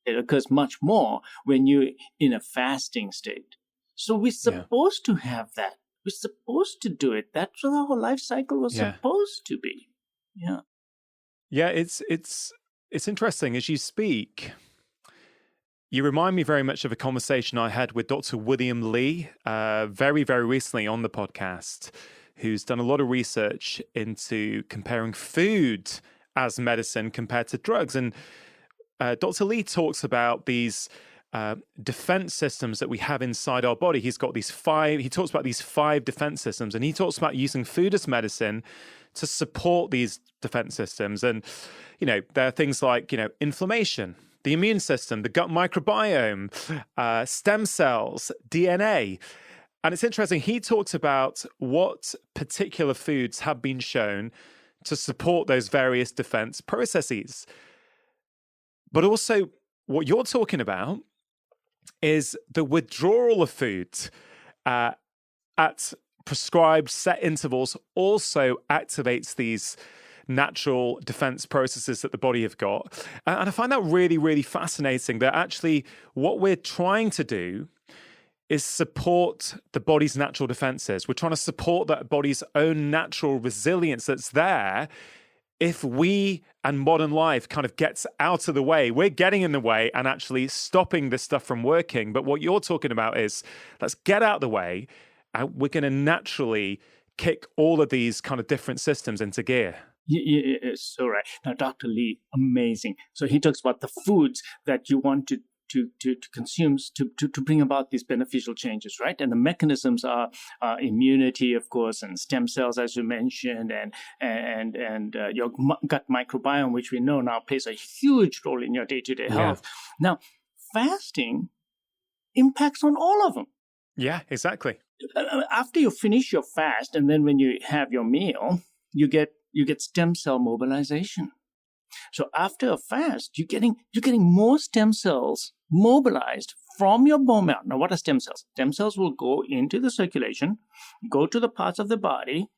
It occurs much more when you're in a fasting state. So we're supposed to have that. We're supposed to do it. That's what our life cycle was supposed to be. Yeah. Yeah, it's interesting. As you speak, you remind me very much of a conversation I had with Dr. William Lee very, very recently on the podcast, who's done a lot of research into comparing food as medicine compared to drugs. And Dr. Lee talks about these defense systems that we have inside our body. He talks about these 5 defense systems, and he talks about using food as medicine to support these defense systems. And, there are things like, inflammation, the immune system, the gut microbiome, stem cells, DNA. And it's interesting, he talks about what particular foods have been shown to support those various defense processes. But also, what you're talking about is the withdrawal of food at prescribed set intervals also activates these natural defense processes that the body have got. And I find that really, really fascinating, that actually what we're trying to do is support the body's natural defenses. We're trying to support that body's own natural resilience that's there. If we and modern life kind of gets out of the way, we're getting in the way and actually stopping this stuff from working. But what you're talking about is, let's get out of the way, and we're going to naturally kick all of these kind of different systems into gear. Yeah, so right. Now, Dr. Lee, amazing. So he talks about the foods that you want to consume to bring about these beneficial changes, right? And the mechanisms are immunity, of course, and stem cells, as you mentioned, and your gut microbiome, which we know now plays a huge role in your day-to-day health. Now, fasting impacts on all of them. Yeah, exactly. After you finish your fast, and then when you have your meal, you get stem cell mobilization. So after a fast, you're getting more stem cells mobilized from your bone marrow. Now, what are stem cells? Stem cells will go into the circulation, go to the parts of the body,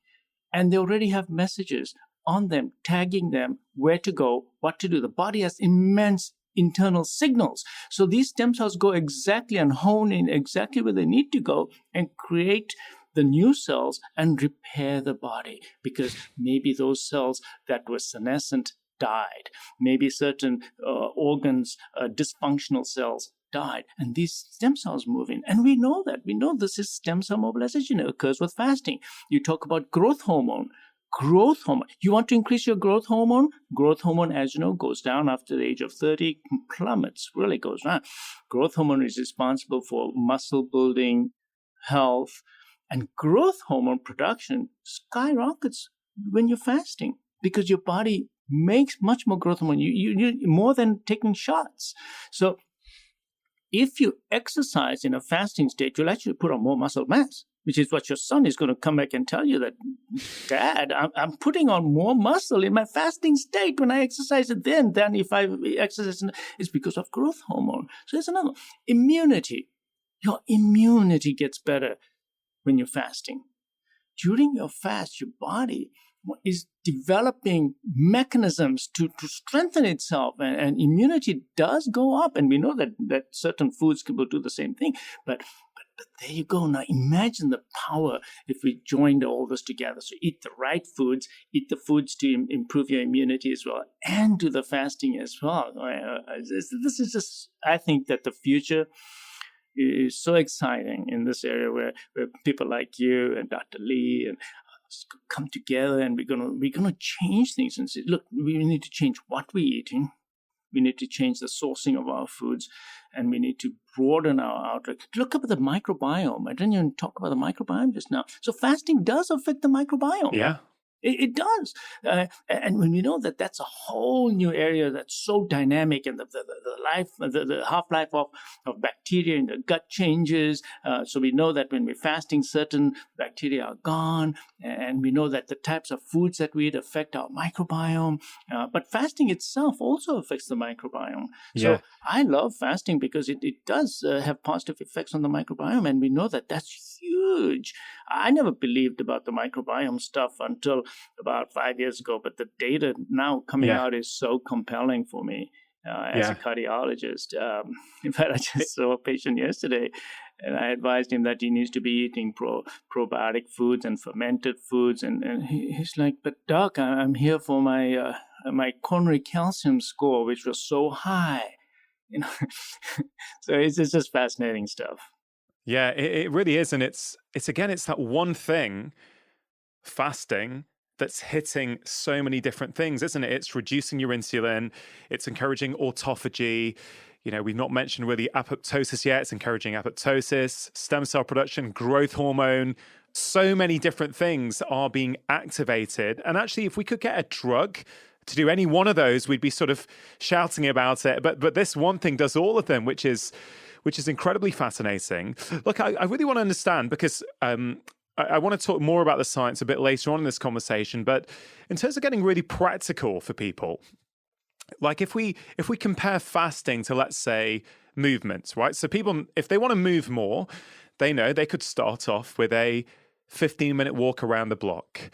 and they already have messages on them, tagging them where to go, what to do. The body has immense internal signals. So these stem cells go exactly and hone in exactly where they need to go and create the new cells and repair the body, because maybe those cells that were senescent died. Maybe certain organs, dysfunctional cells died, and these stem cells move in. And we know that. We know this is stem cell mobilization. It occurs with fasting. You talk about growth hormone. Growth hormone. You want to increase your growth hormone? Growth hormone, as you know, goes down after the age of 30, plummets, really goes down. Growth hormone is responsible for muscle building, health, and growth hormone production skyrockets when you're fasting, because your body makes much more growth hormone. You more than taking shots. So if you exercise in a fasting state, you'll actually put on more muscle mass, which is what your son is going to come back and tell you, that, Dad, I'm putting on more muscle in my fasting state when I exercise it then than if I exercise. It's because of growth hormone. So there's another. Immunity. Your immunity gets better when you're fasting. During your fast, your body is developing mechanisms to strengthen itself, and immunity does go up. And we know that certain foods will do the same thing. But there you go. Now imagine the power if we joined all this together. So eat the right foods, eat the foods to improve your immunity as well, and do the fasting as well. This is just, I think that the future is so exciting in this area where people like you and Dr. Lee and come together and we're gonna change things and say, look, we need to change what we're eating. We need to change the sourcing of our foods, and we need to broaden our outlook. Look up at the microbiome. I didn't even talk about the microbiome just now. So fasting does affect the microbiome. Yeah. It does. And when we know that that's a whole new area that's so dynamic, and the half-life of bacteria in the gut changes. So we know that when we're fasting, certain bacteria are gone. And we know that the types of foods that we eat affect our microbiome. But fasting itself also affects the microbiome. So I love fasting because it does have positive effects on the microbiome. And we know that that's huge. I never believed about the microbiome stuff until about 5 years ago, but the data now coming out is so compelling for me as a cardiologist. In fact, I just saw a patient yesterday, and I advised him that he needs to be eating probiotic foods and fermented foods, and he's like, "But doc, I'm here for my my coronary calcium score, which was so high." So it's just fascinating stuff. Yeah, it really is. And it's that one thing, fasting, that's hitting so many different things, isn't it? It's reducing your insulin. It's encouraging autophagy. We've not mentioned really apoptosis yet. It's encouraging apoptosis, stem cell production, growth hormone. So many different things are being activated. And actually, if we could get a drug to do any one of those, we'd be sort of shouting about it. But this one thing does all of them, which is incredibly fascinating. Look, I really want to understand, because I want to talk more about the science a bit later on in this conversation. But in terms of getting really practical for people, like if we compare fasting to, let's say, movements, right? So people, if they want to move more, they know they could start off with a 15-minute walk around the block.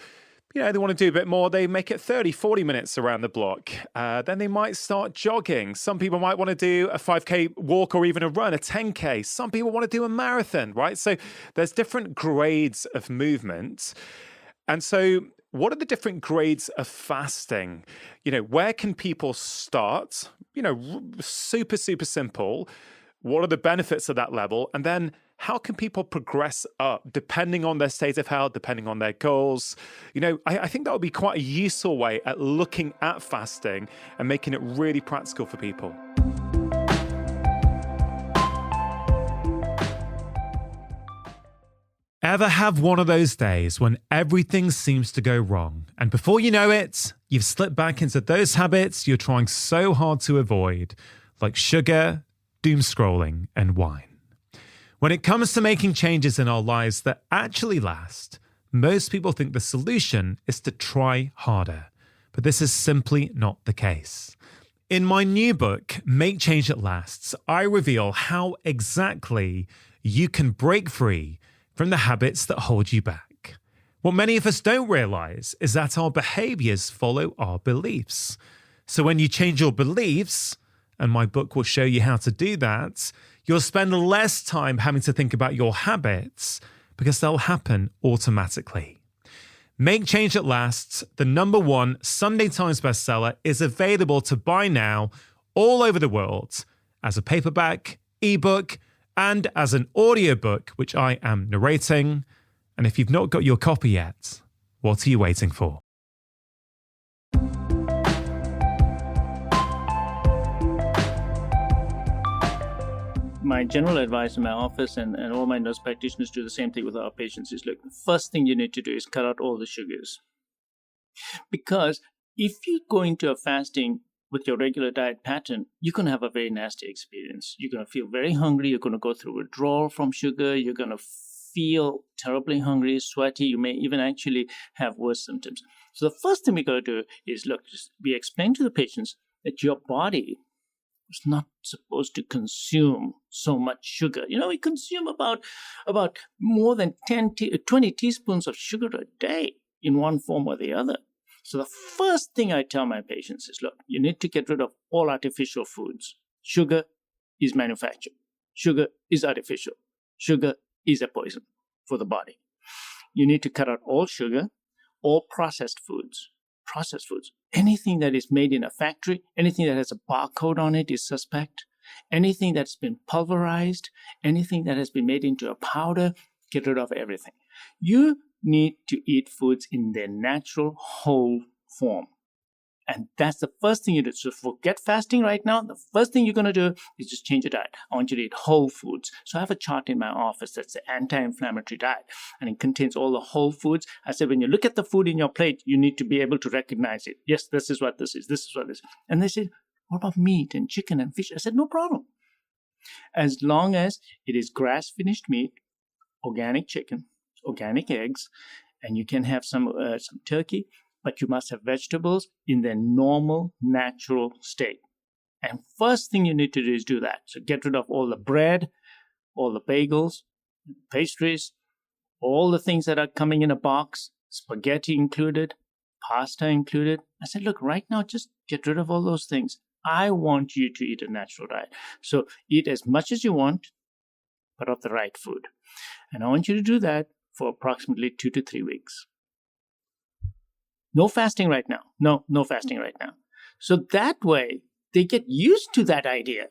They want to do a bit more, they make it 30, 40 minutes around the block. Then they might start jogging. Some people might want to do a 5K walk or even a run, a 10K. Some people want to do a marathon, right? So there's different grades of movement. And so what are the different grades of fasting? Where can people start? Super, super simple. What are the benefits of that level? And then how can people progress up depending on their state of health, depending on their goals? I think that would be quite a useful way at looking at fasting and making it really practical for people. Ever have one of those days when everything seems to go wrong, and before you know it, you've slipped back into those habits you're trying so hard to avoid, like sugar, doom scrolling, and wine? When it comes to making changes in our lives that actually last, most people think the solution is to try harder. But this is simply not the case. In my new book, Make Change That Lasts, I reveal how exactly you can break free from the habits that hold you back. What many of us don't realize is that our behaviors follow our beliefs. So when you change your beliefs, and my book will show you how to do that, you'll spend less time having to think about your habits because they'll happen automatically. Make Change That Lasts, the #1 Sunday Times bestseller, is available to buy now all over the world as a paperback, ebook, and as an audiobook, which I am narrating. And if you've not got your copy yet, what are you waiting for? My general advice in my office, and all my nurse practitioners do the same thing with our patients, is look, the first thing you need to do is cut out all the sugars. Because if you go into a fasting with your regular diet pattern, you're going to have a very nasty experience. You're going to feel very hungry. You're going to go through withdrawal from sugar. You're going to feel terribly hungry, sweaty. You may even actually have worse symptoms. So the first thing we got to do is, look, we explain to the patients that your body is not supposed to consume so much sugar. We consume about more than 20 teaspoons of sugar a day in one form or the other. So the first thing I tell my patients is, look, you need to get rid of all artificial foods. Sugar is manufactured. Sugar is artificial. Sugar is a poison for the body. You need to cut out all sugar, all processed foods. Processed foods. Anything that is made in a factory, anything that has a barcode on it is suspect. Anything that's been pulverized, anything that has been made into a powder, get rid of everything. You need to eat foods in their natural whole form. And that's the first thing you do. So forget fasting right now. The first thing you're going to do is just change your diet. I want you to eat whole foods. So I have a chart in my office that's the anti-inflammatory diet, and it contains all the whole foods. I said, when you look at the food in your plate, you need to be able to recognize it. Yes, this is what this is. This is what this is. And they said, what about meat and chicken and fish? I said, no problem. As long as it is grass-finished meat, organic chicken, organic eggs, and you can have some turkey, but you must have vegetables in their normal, natural state. And first thing you need to do is do that. So get rid of all the bread, all the bagels, pastries, all the things that are coming in a box, spaghetti included, pasta included. I said, look, right now, just get rid of all those things. I want you to eat a natural diet. So eat as much as you want, but of the right food. And I want you to do that for approximately 2 to 3 weeks. No fasting right now. No fasting right now. So that way, they get used to that idea.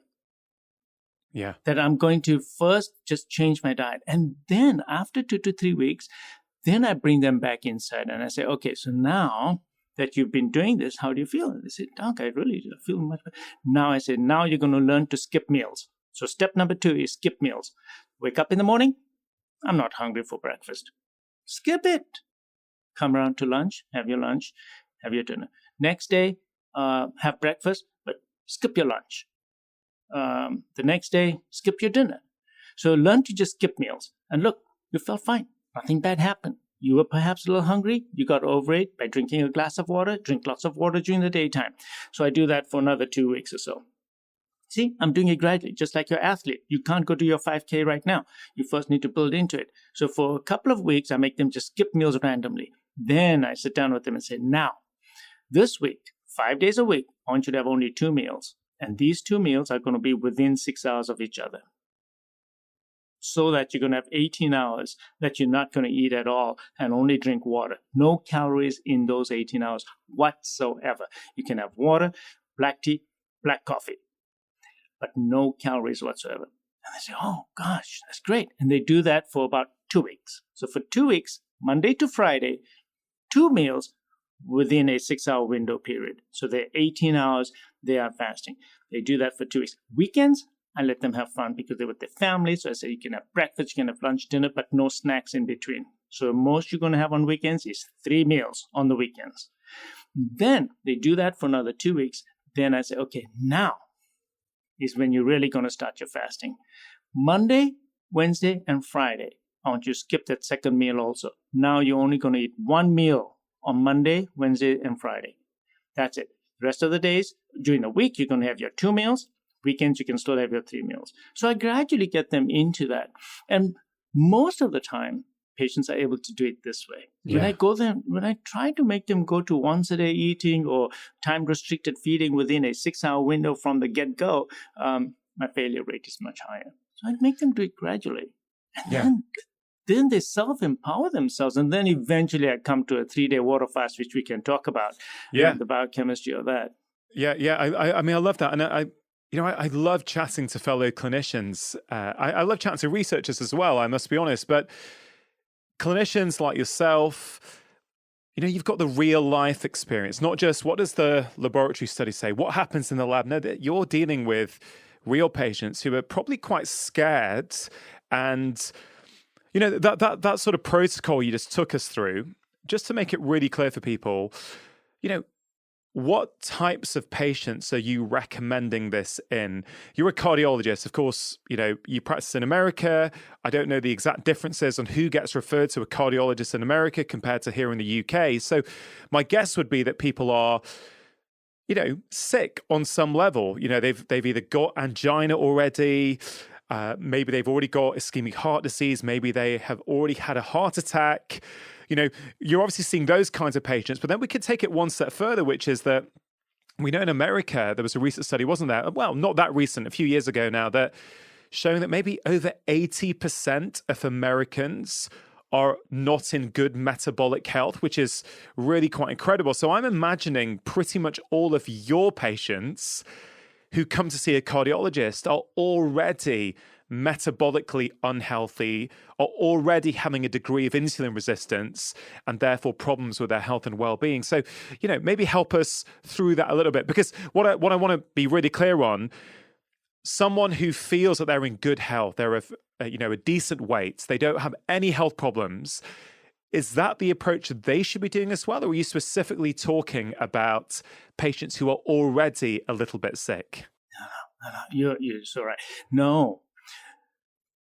Yeah. That I'm going to first just change my diet. And then after 2 to 3 weeks, then I bring them back inside and I say, okay, so now that you've been doing this, how do you feel? And they say, Doc, I really feel much better. Now I say, now you're going to learn to skip meals. So step number 2 is skip meals. Wake up in the morning. I'm not hungry for breakfast. Skip it. Come around to lunch, have your dinner. Next day, have breakfast, but skip your lunch. The next day, skip your dinner. So learn to just skip meals. And look, you felt fine. Nothing bad happened. You were perhaps a little hungry. You got over it by drinking a glass of water. Drink lots of water during the daytime. So I do that for another 2 weeks or so. See, I'm doing it gradually, just like your athlete. You can't go do your 5K right now. You first need to build into it. So for a couple of weeks, I make them just skip meals randomly. Then I sit down with them and say, now, this week, 5 days a week, I want you to have only 2 meals. And these 2 meals are going to be within 6 hours of each other. So that you're going to have 18 hours that you're not going to eat at all and only drink water. No calories in those 18 hours whatsoever. You can have water, black tea, black coffee, but no calories whatsoever. And they say, oh, gosh, that's great. And they do that for about 2 weeks. So for 2 weeks, Monday to Friday, 2 meals within a 6-hour window period. So they're 18 hours, they are fasting. They do that for 2 weeks. Weekends, I let them have fun because they're with their family. So I say you can have breakfast, you can have lunch, dinner, but no snacks in between. So most you're going to have on weekends is 3 meals on the weekends. Then they do that for another 2 weeks. Then I say, okay, now is when you're really going to start your fasting. Monday, Wednesday, and Friday. I want you to skip that second meal also. Now you're only going to eat 1 meal on Monday, Wednesday, and Friday. That's it. The rest of the days, during the week, you're going to have your 2 meals. Weekends, you can still have your 3 meals. So I gradually get them into that. And most of the time, patients are able to do it this way. Yeah. When I try to make them go to once a day eating or time-restricted feeding within a 6-hour window from the get-go, my failure rate is much higher. So I make them do it gradually. And then they self-empower themselves. And then eventually I come to a 3-day water fast, which we can talk about. The biochemistry of that. I mean, I love that. And I love chatting to fellow clinicians. I love chatting to researchers as well, I must be honest. But clinicians like yourself, you've got the real life experience, not just what does the laboratory study say, what happens in the lab. No, that you're dealing with real patients who are probably quite scared. And, that sort of protocol you just took us through, just to make it really clear for people, what types of patients are you recommending this in? You're a cardiologist. Of course, you practice in America. I don't know the exact differences on who gets referred to a cardiologist in America compared to here in the UK. So my guess would be that people are, sick on some level. They've either got angina already, maybe they've already got ischemic heart disease, maybe they have already had a heart attack. You're obviously seeing those kinds of patients, but then we could take it one step further, which is that we know in America, there was a recent study, wasn't there? Well, not that recent, a few years ago now, that showing that maybe over 80% of Americans are not in good metabolic health, which is really quite incredible. So I'm imagining pretty much all of your patients who come to see a cardiologist are already metabolically unhealthy, are already having a degree of insulin resistance and therefore problems with their health and well-being. So, maybe help us through that a little bit, because what I want to be really clear on, someone who feels that they're in good health, they're a decent weight, they don't have any health problems, is that the approach that they should be doing as well? Or are you specifically talking about patients who are already a little bit sick? No, you're so right. No,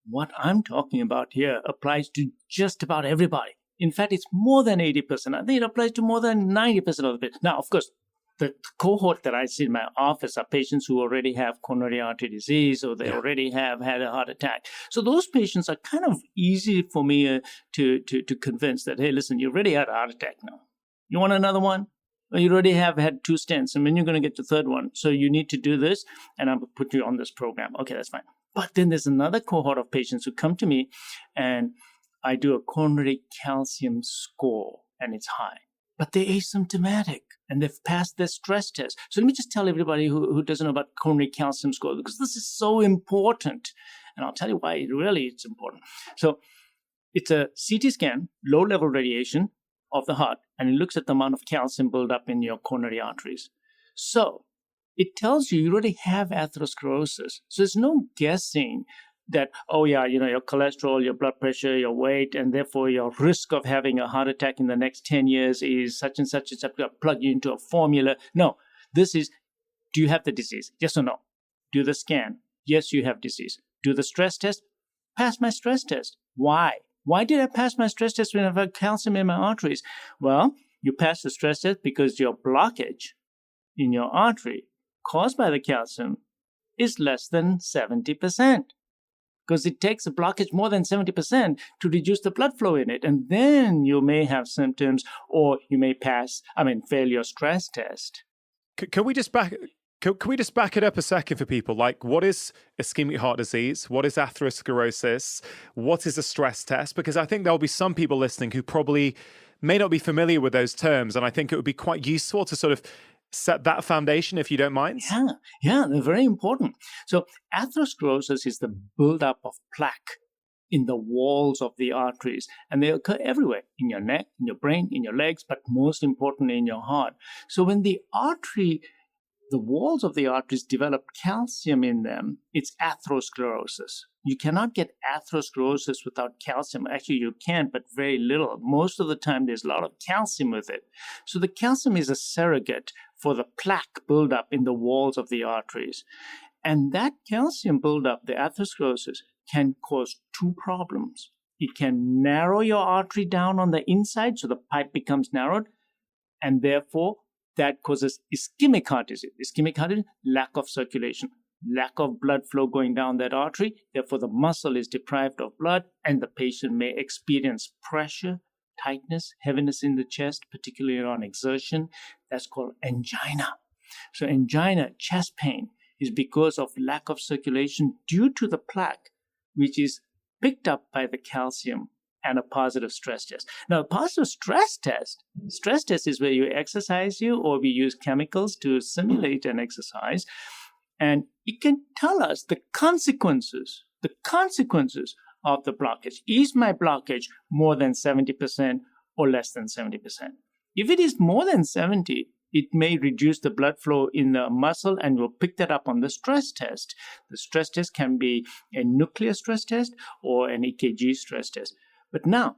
what I'm talking about here applies to just about everybody. In fact, it's more than 80%. I think it applies to more than 90% of the patients. Now, of course, the cohort that I see in my office are patients who already have coronary artery disease, or they already have had a heart attack. So those patients are kind of easy for me to convince that, hey, listen, you already had a heart attack now. You want another one? Well, you already have had 2 stents, and when you're going to get the third one. So you need to do this, and I'm going to put you on this program. Okay, that's fine. But then there's another cohort of patients who come to me, and I do a coronary calcium score, and it's high. But they're asymptomatic, and they've passed their stress test. So let me just tell everybody who doesn't know about coronary calcium score, because this is so important. And I'll tell you why it's important. So it's a CT scan, low-level radiation of the heart, and it looks at the amount of calcium buildup in your coronary arteries. So it tells you already have atherosclerosis. So there's no guessing that, your cholesterol, your blood pressure, your weight, and therefore your risk of having a heart attack in the next 10 years is such and such. It's up to plug you into a formula. No, this is, do you have the disease? Yes or no? Do the scan. Yes, you have disease. Do the stress test. Pass my stress test. Why? Why did I pass my stress test when I've had calcium in my arteries? Well, you passed the stress test because your blockage in your artery caused by the calcium is less than 70%. Because it takes a blockage more than 70% to reduce the blood flow in it. And then you may have symptoms, or you may fail your stress test. Can we just back it up a second for people? Like, what is ischemic heart disease? What is atherosclerosis? What is a stress test? Because I think there'll be some people listening who probably may not be familiar with those terms. And I think it would be quite useful to sort of set that foundation, if you don't mind. Yeah, they're very important. So atherosclerosis is the buildup of plaque in the walls of the arteries, and they occur everywhere, in your neck, in your brain, in your legs, but most importantly in your heart. So when the walls of the arteries develop calcium in them, it's atherosclerosis. You cannot get atherosclerosis without calcium. Actually, you can, but very little. Most of the time, there's a lot of calcium with it. So the calcium is a surrogate for the plaque buildup in the walls of the arteries. And that calcium buildup, the atherosclerosis, can cause 2 problems. It can narrow your artery down on the inside, so the pipe becomes narrowed, and therefore that causes ischemic heart disease. Ischemic heart disease, lack of circulation, lack of blood flow going down that artery. Therefore, the muscle is deprived of blood, and the patient may experience pressure, tightness, heaviness in the chest, particularly on exertion. That's called angina. So angina, chest pain, is because of lack of circulation due to the plaque, which is picked up by the calcium and a positive stress test. Now, a positive stress test is where you exercise or we use chemicals to simulate an exercise, and it can tell us the consequences of the blockage. Is my blockage more than 70% or less than 70%? If it is more than 70, it may reduce the blood flow in the muscle, and we'll pick that up on the stress test. The stress test can be a nuclear stress test or an EKG stress test. But now,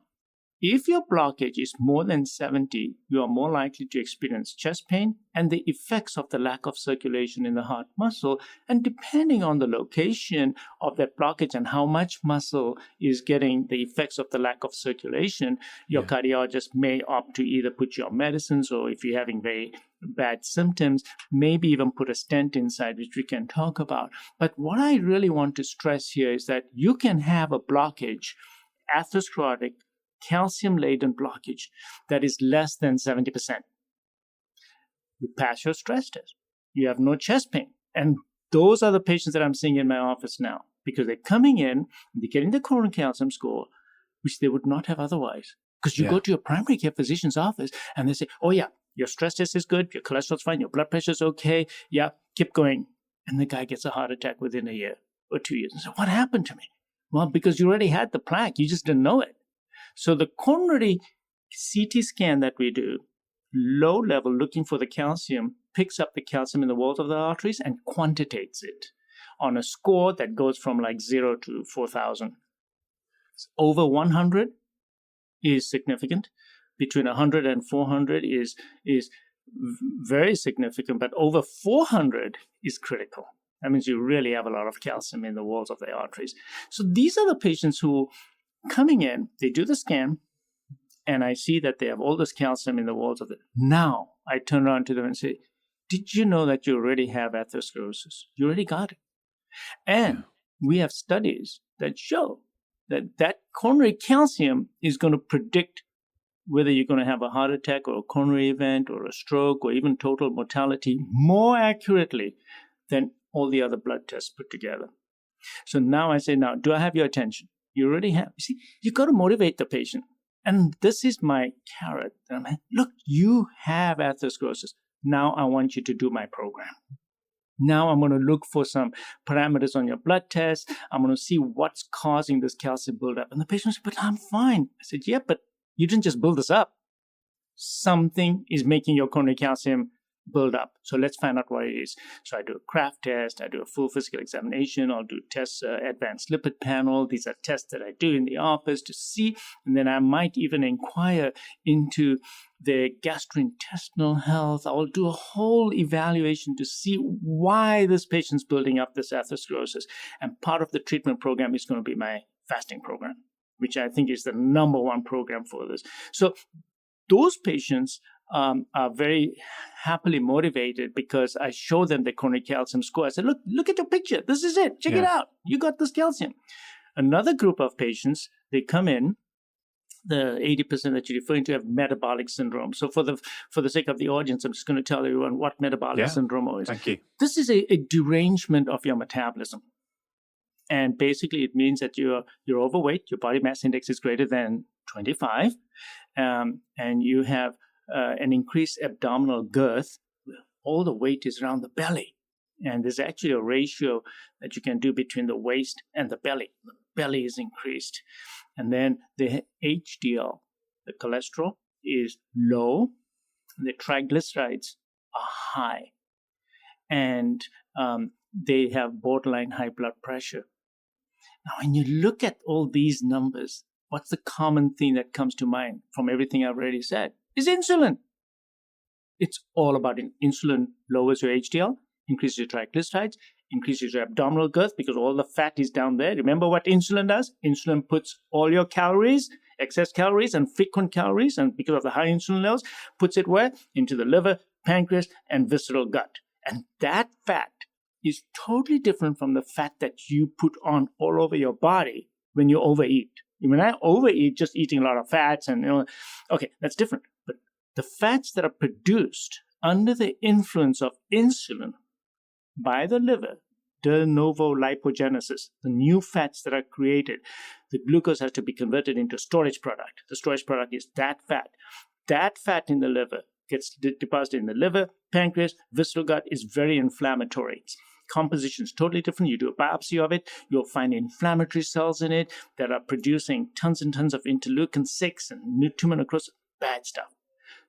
if your blockage is more than 70, you are more likely to experience chest pain and the effects of the lack of circulation in the heart muscle. And depending on the location of that blockage and how much muscle is getting the effects of the lack of circulation, your cardiologist may opt to either put you on medicines, or if you're having very bad symptoms, maybe even put a stent inside, which we can talk about. But what I really want to stress here is that you can have a blockage, atherosclerotic, calcium-laden blockage that is less than 70%. You pass your stress test. You have no chest pain. And those are the patients that I'm seeing in my office now, because they're coming in, they're getting the coronary calcium score, which they would not have otherwise. Because you go to your primary care physician's office and they say, oh yeah, your stress test is good, your cholesterol's fine, your blood pressure's okay, yeah, keep going. And the guy gets a heart attack within a year. or 2 years. I said, what happened to me? Well, because you already had the plaque, you just didn't know it. So the coronary CT scan that we do, low level, looking for the calcium, picks up the calcium in the walls of the arteries and quantitates it on a score that goes from like 0 to 4,000. Over 100 is significant. Between 100 and 400 is very significant, but over 400 is critical. That means you really have a lot of calcium in the walls of the arteries. So these are the patients who coming in, they do the scan, and I see that they have all this calcium in the walls of it. Now I turn around to them and say, did you know that you already have atherosclerosis? You already got it. And we have studies that show that coronary calcium is going to predict whether you're going to have a heart attack or a coronary event or a stroke or even total mortality more accurately than all the other blood tests put together. So now I say, now, do I have your attention? You already have. You see, you got to motivate the patient. And this is my carrot. Look, you have atherosclerosis. Now I want you to do my program. Now I'm going to look for some parameters on your blood test. I'm going to see what's causing this calcium buildup. And the patient said, but I'm fine. I said, yeah, but you didn't just build this up. Something is making your coronary calcium build up. So let's find out what it is. So I do a Kraft test. I do a full physical examination. I'll do tests, advanced lipid panel. These are tests that I do in the office to see. And then I might even inquire into their gastrointestinal health. I will do a whole evaluation to see why this patient's building up this atherosclerosis. And part of the treatment program is going to be my fasting program, which I think is the number one program for this. So those patients are very happily motivated because I show them the coronary calcium score. I said, look at your picture. This is it. Check it out. You got this calcium. Another group of patients, they come in, the 80% that you're referring to have metabolic syndrome. So for the sake of the audience, I'm just going to tell everyone what metabolic syndrome is. Thank you. This is a derangement of your metabolism. And basically, it means that you're overweight, your body mass index is greater than 25, and you have an increased abdominal girth. All the weight is around the belly. And there's actually a ratio that you can do between the waist and the belly. The belly is increased. And then the HDL, the cholesterol, is low. The triglycerides are high. And they have borderline high blood pressure. Now, when you look at all these numbers, what's the common thing that comes to mind from everything I've already said? Is insulin. It's all about insulin lowers your HDL, increases your triglycerides, increases your abdominal girth because all the fat is down there. Remember what insulin does? Insulin puts all your calories, excess calories and frequent calories, and because of the high insulin levels, puts it where? Into the liver, pancreas, and visceral gut. And that fat is totally different from the fat that you put on all over your body when you overeat. When I overeat, just eating a lot of fats and, okay, that's different. But the fats that are produced under the influence of insulin by the liver, de novo lipogenesis, the new fats that are created, the glucose has to be converted into storage product. The storage product is that fat. That fat in the liver gets deposited in the liver, pancreas, visceral gut, is very inflammatory. Composition is totally different. You do a biopsy of it, you'll find inflammatory cells in it that are producing tons and tons of interleukin-6 and tumor necrosis, bad stuff.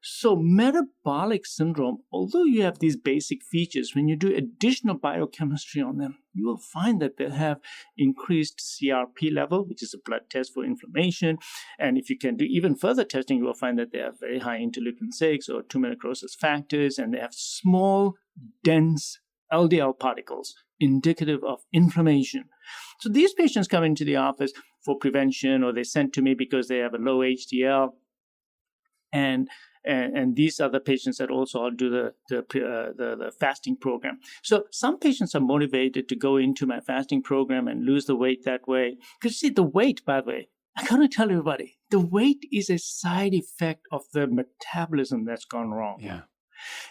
So metabolic syndrome, although you have these basic features, when you do additional biochemistry on them, you will find that they have increased CRP level, which is a blood test for inflammation. And if you can do even further testing, you will find that they have very high interleukin-6 or tumor necrosis factors, and they have small, dense LDL particles indicative of inflammation. So these patients come into the office for prevention, or they're sent to me because they have a low HDL. And these are the patients that also I'll do the fasting program. So some patients are motivated to go into my fasting program and lose the weight that way. Because see, the weight, by the way, I gotta tell everybody, the weight is a side effect of the metabolism that's gone wrong. Yeah.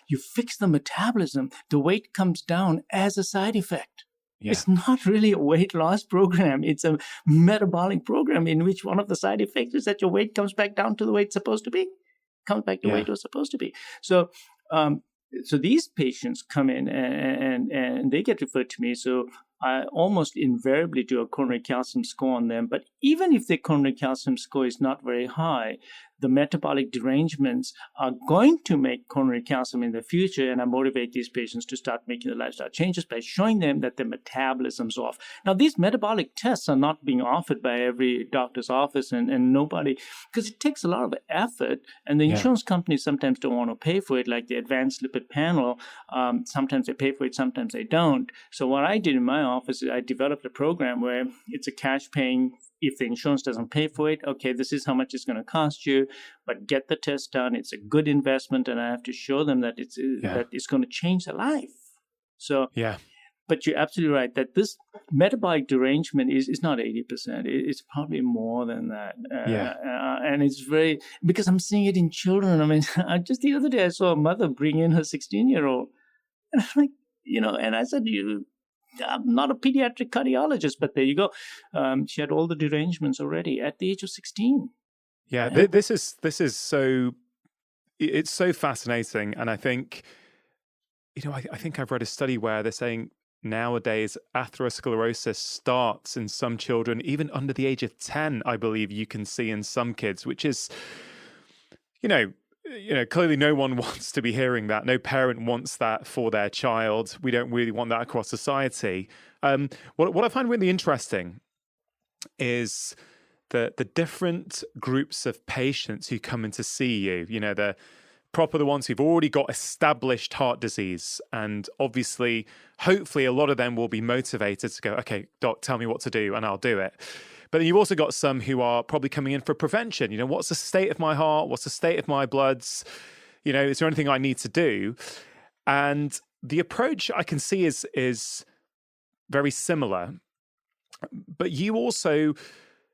You fix the metabolism, the weight comes down as a side effect. Yeah. It's not really a weight loss program. It's a metabolic program in which one of the side effects is that your weight comes back down to the way it's supposed to be. Comes back to the way it was supposed to be. So so these patients come in and they get referred to me. So I almost invariably do a coronary calcium score on them. But even if their coronary calcium score is not very high, the metabolic derangements are going to make coronary calcium in the future, and I motivate these patients to start making the lifestyle changes by showing them that their metabolism's off. Now, these metabolic tests are not being offered by every doctor's office and nobody, because it takes a lot of effort, and the insurance companies sometimes don't want to pay for it, like the advanced lipid panel. Sometimes they pay for it, sometimes they don't. So what I did in my office is I developed a program where it's a cash paying. If the insurance doesn't pay for it, okay, this is how much it's going to cost you, but get the test done. It's a good investment, and I have to show them that it's going to change their life. So, but you're absolutely right that this metabolic derangement is not 80%. It's probably more than that. And it's very, because I'm seeing it in children. I mean, just the other day I saw a mother bring in her 16-year-old, and I'm like, and I said, I'm not a pediatric cardiologist, but there you go. She had all the derangements already at the age of 16. Yeah, this is so, it's so fascinating. And I think, I think I've read a study where they're saying nowadays atherosclerosis starts in some children, even under the age of 10, I believe you can see in some kids, which is, clearly no one wants to be hearing that. No parent wants that for their child. We don't really want that across society. What I find really interesting is the different groups of patients who come in to see you. The ones who've already got established heart disease. And obviously, hopefully, a lot of them will be motivated to go, okay, doc, tell me what to do and I'll do it. But then you've also got some who are probably coming in for prevention. What's the state of my heart? What's the state of my bloods? Is there anything I need to do? And the approach I can see is very similar. But you also,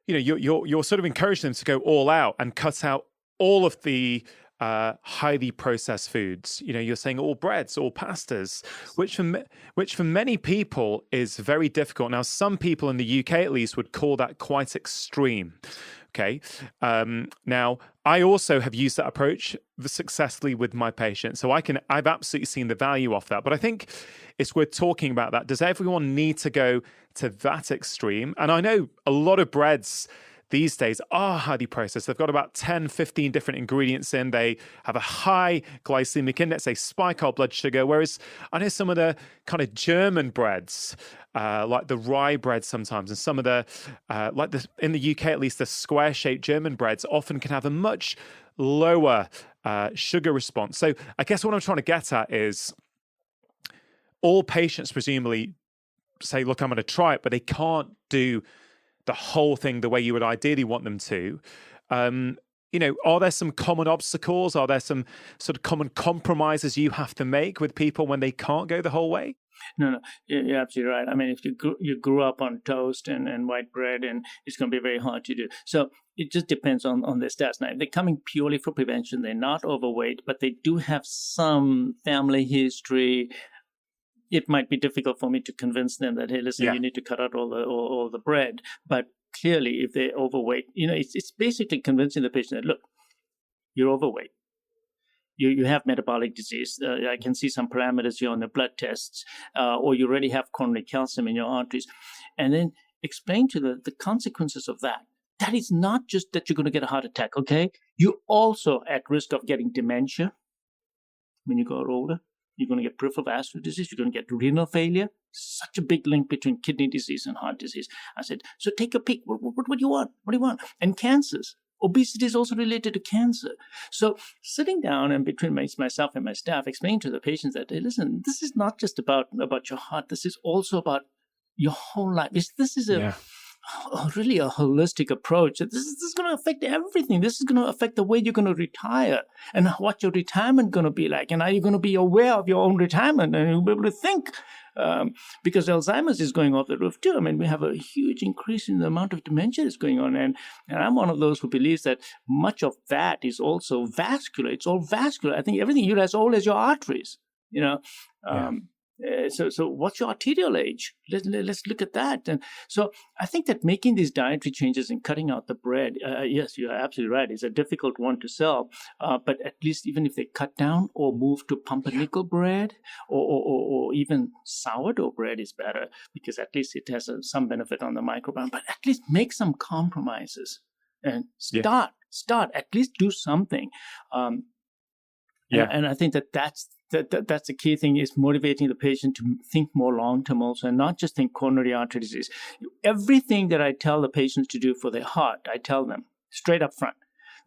you're sort of encouraging them to go all out and cut out all of the highly processed foods. You're saying all breads, all pastas, which for many people is very difficult. Now, some people in the UK, at least, would call that quite extreme. Okay. Now, I also have used that approach successfully with my patients. So I've absolutely seen the value of that. But I think it's worth talking about that. Does everyone need to go to that extreme? And I know a lot of breads these days are highly processed. They've got about 10, 15 different ingredients in. They have a high glycemic index. They spike our blood sugar. Whereas I know some of the kind of German breads, like the rye bread sometimes, and some of the, in the UK at least, the square-shaped German breads often can have a much lower sugar response. So I guess what I'm trying to get at is all patients presumably say, look, I'm going to try it, but they can't do the whole thing the way you would ideally want them to. Are there some common obstacles? Are there some sort of common compromises you have to make with people when they can't go the whole way? No, you're absolutely right. I mean, if you grew up on toast and white bread, and it's going to be very hard to do. So it just depends on their stats. Now, if they're coming purely for prevention, they're not overweight, but they do have some family history. It might be difficult for me to convince them that, hey, listen, you need to cut out all the bread. But clearly, if they're overweight, it's basically convincing the patient that, look, you're overweight. You have metabolic disease. I can see some parameters here on the blood tests, or you already have coronary calcium in your arteries. And then explain to the consequences of that. That is not just that you're going to get a heart attack, okay? You're also at risk of getting dementia when you get older. You're going to get peripheral vascular disease. You're going to get renal failure. Such a big link between kidney disease and heart disease. I said, so take a pick. What do you want? What do you want? And cancers. Obesity is also related to cancer. So sitting down and between myself and my staff, explaining to the patients that, hey, listen, this is not just about your heart. This is also about your whole life. This is really a holistic approach. This is going to affect everything. This is going to affect the way you're going to retire and what your retirement going to be like. And are you going to be aware of your own retirement and you'll be able to think? Because Alzheimer's is going off the roof too. I mean, we have a huge increase in the amount of dementia that's going on. And I'm one of those who believes that much of that is also vascular. It's all vascular. I think everything you as old as your arteries, So what's your arterial age? Let's look at that. And so I think that making these dietary changes and cutting out the bread, yes, you're absolutely right. It's a difficult one to sell, but at least even if they cut down or move to pumpernickel bread or even sourdough bread is better, because at least it has some benefit on the microbiome. But at least make some compromises and start. At least do something. And I think that's the key thing, is motivating the patient to think more long-term also, and not just think coronary artery disease. Everything that I tell the patients to do for their heart, I tell them straight up front.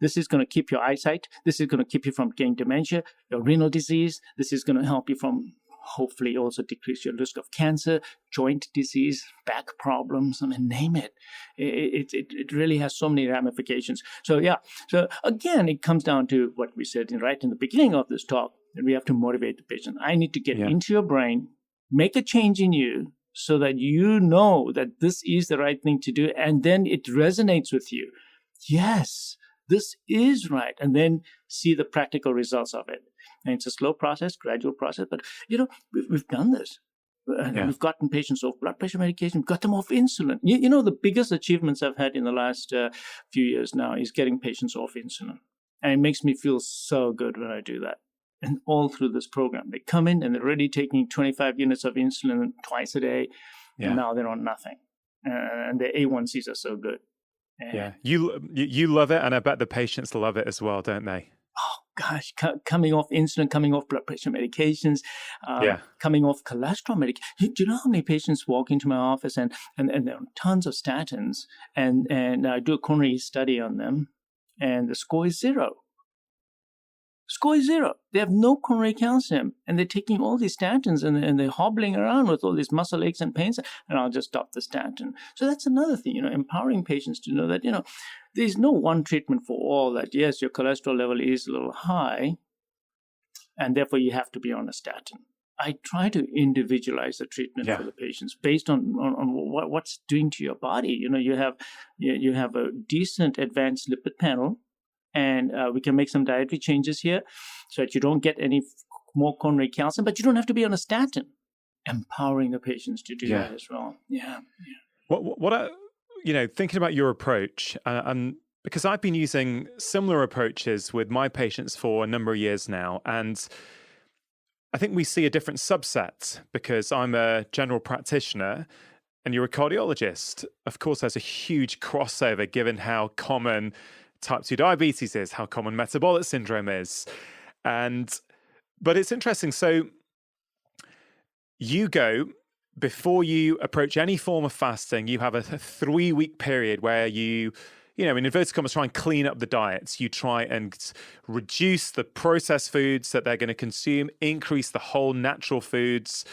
This is going to keep your eyesight. This is going to keep you from getting dementia, your renal disease. This is going to help you from, hopefully, also decrease your risk of cancer, joint disease, back problems. I mean, name it. It really has so many ramifications. So again, it comes down to what we said right in the beginning of this talk, that we have to motivate the patient. I need to get into your brain, make a change in you so that you know that this is the right thing to do, and then it resonates with you. Yes, this is right. And then see the practical results of it. And it's a slow process, gradual process, but we've done this. We've gotten patients off blood pressure medication, we've got them off insulin. The biggest achievements I've had in the last few years now is getting patients off insulin. And it makes me feel so good when I do that. And all through this program, they come in and they're already taking 25 units of insulin twice a day. And now they're on nothing. And their A1Cs are so good. And you love it, and I bet the patients love it as well, don't they? Oh gosh, coming off insulin, coming off blood pressure medications, coming off cholesterol medication. Do you know how many patients walk into my office and they're on tons of statins, and I do a coronary study on them, and the score is 0. Score is 0. They have no coronary calcium, and they're taking all these statins, and they're hobbling around with all these muscle aches and pains, and I'll just stop the statin. So that's another thing, empowering patients to know that, there's no one treatment for all. That, yes, your cholesterol level is a little high, and therefore you have to be on a statin. I try to individualize the treatment for the patients based on what's doing to your body. You have a decent advanced lipid panel, and we can make some dietary changes here so that you don't get any more coronary calcium, but you don't have to be on a statin. Empowering the patients to do that as well. Yeah. What thinking about your approach, because I've been using similar approaches with my patients for a number of years now, and I think we see a different subset because I'm a general practitioner and you're a cardiologist. Of course, there's a huge crossover given how common type 2 diabetes is, how common metabolic syndrome is. But it's interesting. So you go, before you approach any form of fasting, you have a 3-week period where you in inverted commas, try and clean up the diets. You try and reduce the processed foods that they're going to consume, increase the whole natural foods,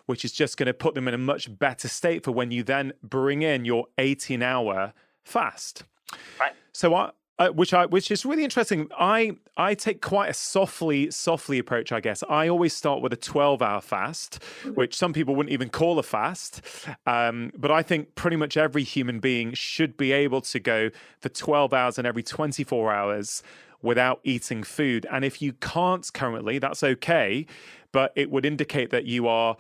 which is just going to put them in a much better state for when you then bring in your 18-hour fast. Right. So which is really interesting. I take quite a softly approach, I guess. I always start with a 12-hour fast, which some people wouldn't even call a fast. But I think pretty much every human being should be able to go for 12 hours and every 24 hours without eating food. And if you can't currently, that's okay. But it would indicate that you are,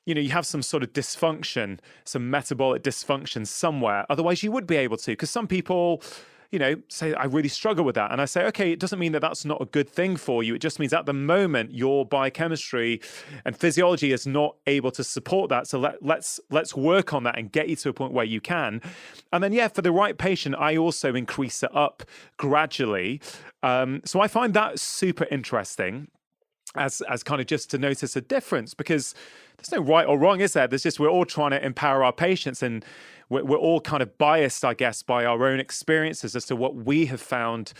you have some sort of dysfunction, some metabolic dysfunction somewhere. Otherwise, you would be able to, because some people, say, I really struggle with that. And I say, okay, it doesn't mean that that's not a good thing for you. It just means at the moment, your biochemistry and physiology is not able to support that. So let's work on that and get you to a point where you can. And then, for the right patient, I also increase it up gradually. So I find that super interesting as kind of just to notice a difference, because there's no right or wrong, is there? There's just, we're all trying to empower our patients, and we're all kind of biased, I guess, by our own experiences as to what we have found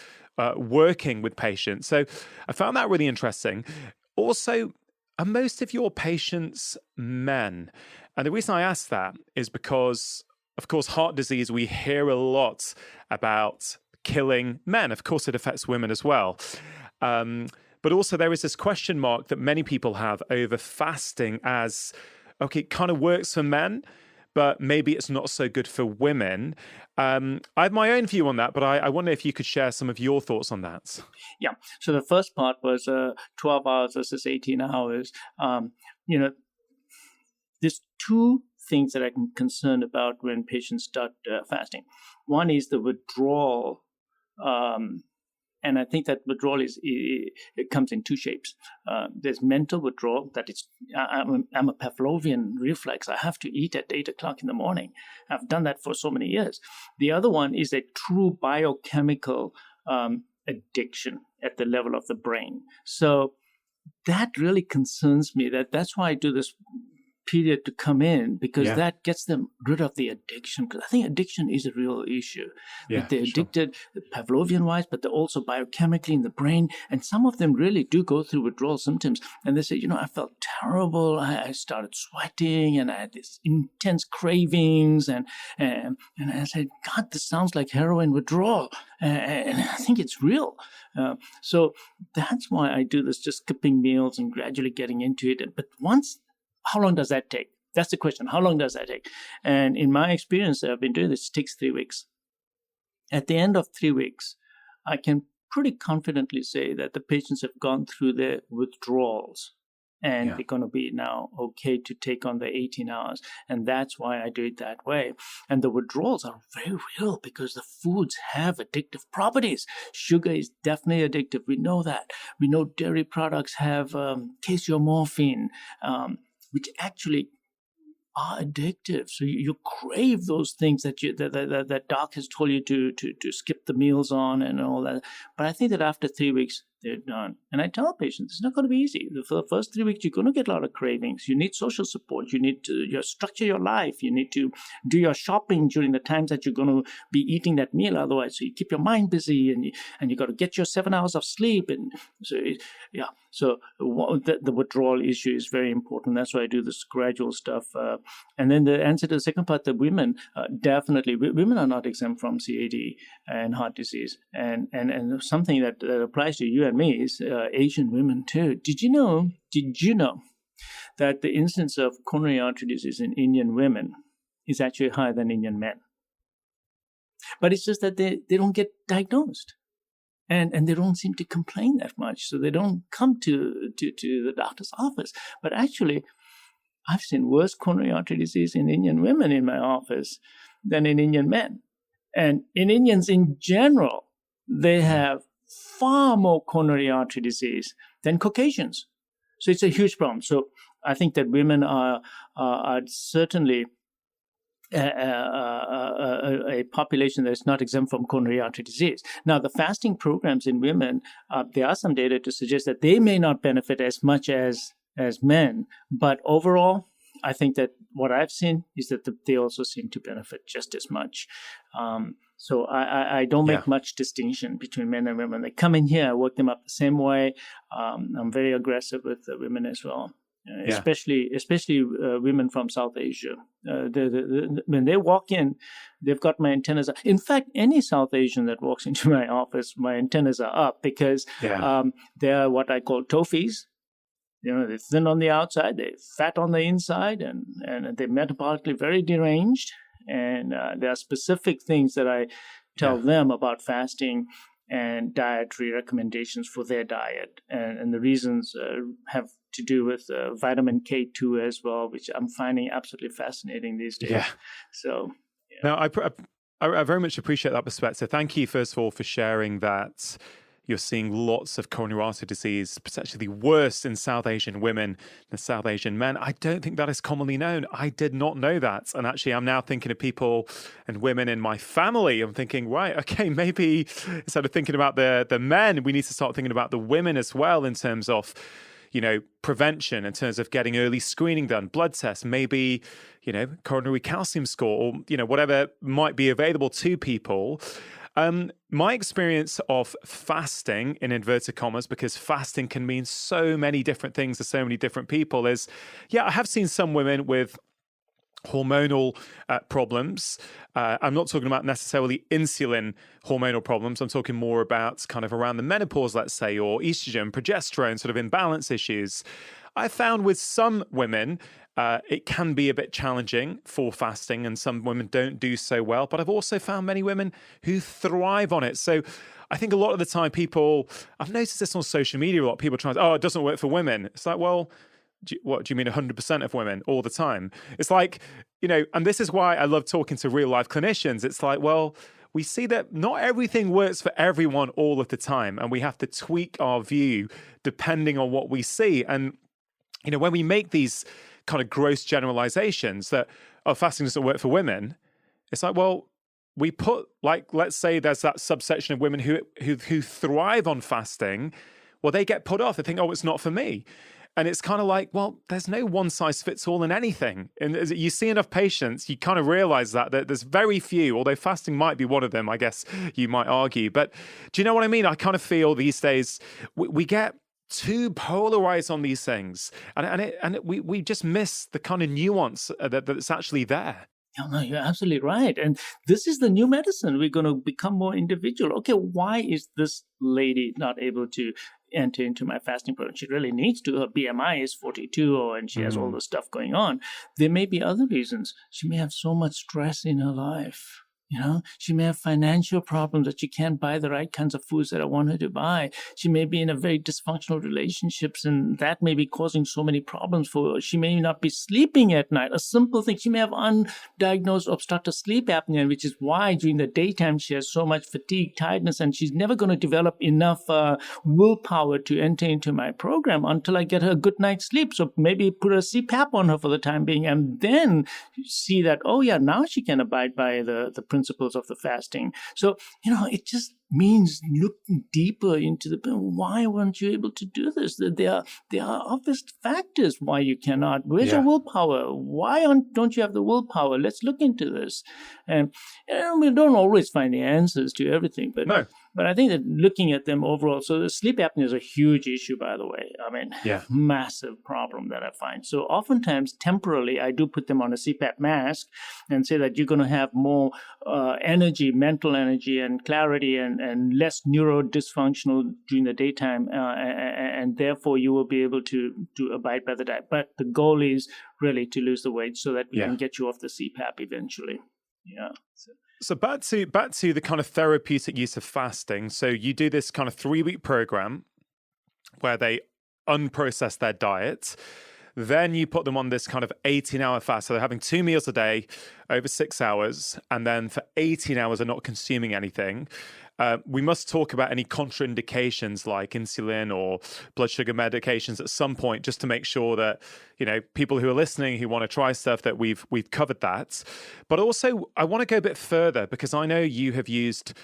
working with patients. So I found that really interesting. Also, are most of your patients men? And the reason I ask that is because, of course, heart disease, we hear a lot about killing men. Of course, it affects women as well. But also there is this question mark that many people have over fasting as, okay, it kind of works for men, but maybe it's not so good for women. I have my own view on that, but I wonder if you could share some of your thoughts on that. Yeah. So the first part was 12 hours versus 18 hours. there's two things that I'm concerned about when patients start fasting. One is the withdrawal, and I think that withdrawal it comes in two shapes. There's mental withdrawal, that is, I'm a Pavlovian reflex. I have to eat at 8 o'clock in the morning. I've done that for so many years. The other one is a true biochemical addiction at the level of the brain. So that really concerns me. That's why I do this period to come in, because that gets them rid of the addiction. Because I think addiction is a real issue. That they're addicted, Pavlovian wise, but they're also biochemically in the brain. And some of them really do go through withdrawal symptoms. And they say, I felt terrible. I started sweating, and I had these intense cravings. And I said, God, this sounds like heroin withdrawal. And I think it's real. So that's why I do this, just skipping meals and gradually getting into it. But how long does that take? That's the question. How long does that take? And in my experience, I've been doing this, it takes 3 weeks. At the end of 3 weeks, I can pretty confidently say that the patients have gone through their withdrawals, and they're going to be now okay to take on the 18 hours. And that's why I do it that way. And the withdrawals are very real, because the foods have addictive properties. Sugar is definitely addictive. We know that. We know dairy products have casomorphine, which actually are addictive. So you crave those things that doc has told you to skip the meals on and all that. But I think that after 3 weeks, they're done. And I tell patients, it's not going to be easy. For the first 3 weeks, you're going to get a lot of cravings. You need social support. You need to structure your life. You need to do your shopping during the times that you're going to be eating that meal. Otherwise, so you keep your mind busy, and you got to get your 7 hours of sleep. And so, So the withdrawal issue is very important. That's why I do this gradual stuff. And then the answer to the second part, the women, definitely, women are not exempt from CAD and heart disease. And something that applies to you and me is Asian women too. Did you know that the incidence of coronary artery disease in Indian women is actually higher than Indian men? But it's just that they don't get diagnosed. And they don't seem to complain that much. So they don't come to the doctor's office. But actually, I've seen worse coronary artery disease in Indian women in my office than in Indian men. And in Indians in general, they have far more coronary artery disease than Caucasians. So it's a huge problem. So I think that women are certainly a population that is not exempt from coronary artery disease. Now, the fasting programs in women, there are some data to suggest that they may not benefit as much as men, but overall, I think that what I've seen is that they also seem to benefit just as much. So I don't make much distinction between men and women. They come in here, I work them up the same way. I'm very aggressive with women as well. Especially women from South Asia. When they walk in, they've got my antennas up. In fact, any South Asian that walks into my office, my antennas are up, because they're what I call tofis. They're thin on the outside, they're fat on the inside, and they're metabolically very deranged. And there are specific things that I tell them about fasting and dietary recommendations for their diet. And the reasons have to do with vitamin K2 as well, which I'm finding absolutely fascinating these days. So, Now, I very much appreciate that perspective. Thank you, first of all, for sharing that. You're seeing lots of coronary artery disease, potentially worse in South Asian women than South Asian men. I don't think that is commonly known. I did not know that. And actually, I'm now thinking of people and women in my family. I'm thinking, right, okay, maybe instead of thinking about the men, we need to start thinking about the women as well in terms of, prevention, in terms of getting early screening done, blood tests, maybe, coronary calcium score, or, whatever might be available to people. My experience of fasting, in inverted commas, because fasting can mean so many different things to so many different people, is, I have seen some women with hormonal problems. I'm not talking about necessarily insulin hormonal problems. I'm talking more about kind of around the menopause, let's say, or estrogen, progesterone, sort of imbalance issues. I found with some women, it can be a bit challenging for fasting, and some women don't do so well. But I've also found many women who thrive on it. So I think a lot of the time I've noticed this on social media a lot, people try to, it doesn't work for women. It's like, well, what do you mean 100% of women all the time? It's like, and this is why I love talking to real life clinicians. It's like, well, we see that not everything works for everyone all of the time, and we have to tweak our view depending on what we see. And, when we make these kind of gross generalizations that, fasting doesn't work for women, it's like, well, we put, like, let's say there's that subsection of women who thrive on fasting. Well, they get put off. They think, oh, it's not for me. And it's kind of like, well, there's no one size fits all in anything. And as you see enough patients, you kind of realize that there's very few, although fasting might be one of them, I guess you might argue. But do you know what I mean? I kind of feel these days we get too polarized on these things. And we just miss the kind of nuance that's actually there. No, you're absolutely right. And this is the new medicine. We're going to become more individual. Okay, why is this lady not able to enter into my fasting program? She really needs to. Her BMI is 42, and she has all this stuff going on. There may be other reasons. She may have so much stress in her life. She may have financial problems that she can't buy the right kinds of foods that I want her to buy. She may be in a very dysfunctional relationships, and that may be causing so many problems for her. She may not be sleeping at night. A simple thing. She may have undiagnosed obstructive sleep apnea, which is why during the daytime she has so much fatigue, tiredness, and she's never going to develop enough willpower to enter into my program until I get her a good night's sleep. So maybe put a CPAP on her for the time being, and then see that, oh yeah, now she can abide by the principles of the fasting. So, it just means looking deeper into why weren't you able to do this? There are obvious factors why you cannot. Where's your willpower? Why don't you have the willpower? Let's look into this. And we don't always find the answers to everything, but I think that looking at them overall, so the sleep apnea is a huge issue, by the way. I mean, massive problem that I find. So oftentimes, temporarily, I do put them on a CPAP mask and say that you're going to have more energy, mental energy and clarity and less neurodysfunctional during the daytime, and therefore you will be able to abide by the diet. But the goal is really to lose the weight so that we can get you off the CPAP eventually. Yeah. So back to the kind of therapeutic use of fasting. So you do this kind of 3-week program where they unprocess their diet. Then you put them on this kind of 18-hour fast. So they're having 2 meals a day over 6 hours. And then for 18 hours, they're not consuming anything. We must talk about any contraindications like insulin or blood sugar medications at some point, just to make sure that, people who are listening who want to try stuff, that we've covered that. But also, I want to go a bit further because I know you have used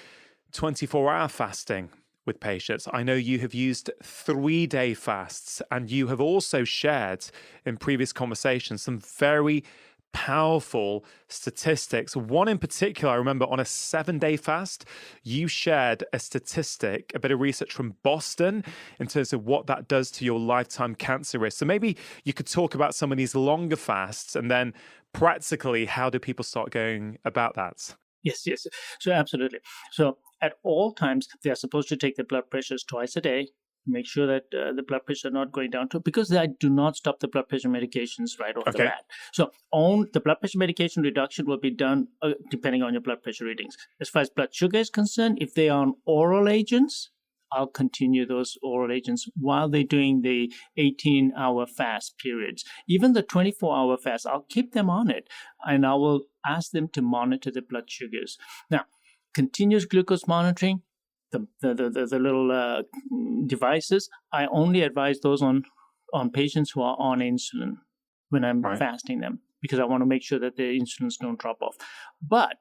24-hour fasting with patients. I know you have used 3-day fasts, and you have also shared in previous conversations some very powerful statistics. One in particular, I remember on a 7-day fast, you shared a statistic, a bit of research from Boston in terms of what that does to your lifetime cancer risk. So maybe you could talk about some of these longer fasts, and then practically, how do people start going about that? Yes. So absolutely. So at all times, they are supposed to take their blood pressures twice a day. Make sure that the blood pressure is not going down because I do not stop the blood pressure medications right off the bat. So the blood pressure medication reduction will be done depending on your blood pressure readings. As far as blood sugar is concerned, if they are on oral agents, I'll continue those oral agents while they're doing the 18-hour fast periods. Even the 24-hour fast, I'll keep them on it, and I will ask them to monitor the blood sugars. Now, continuous glucose monitoring, the little devices, I only advise those on patients who are on insulin when I'm fasting them, because I want to make sure that their insulins don't drop off. But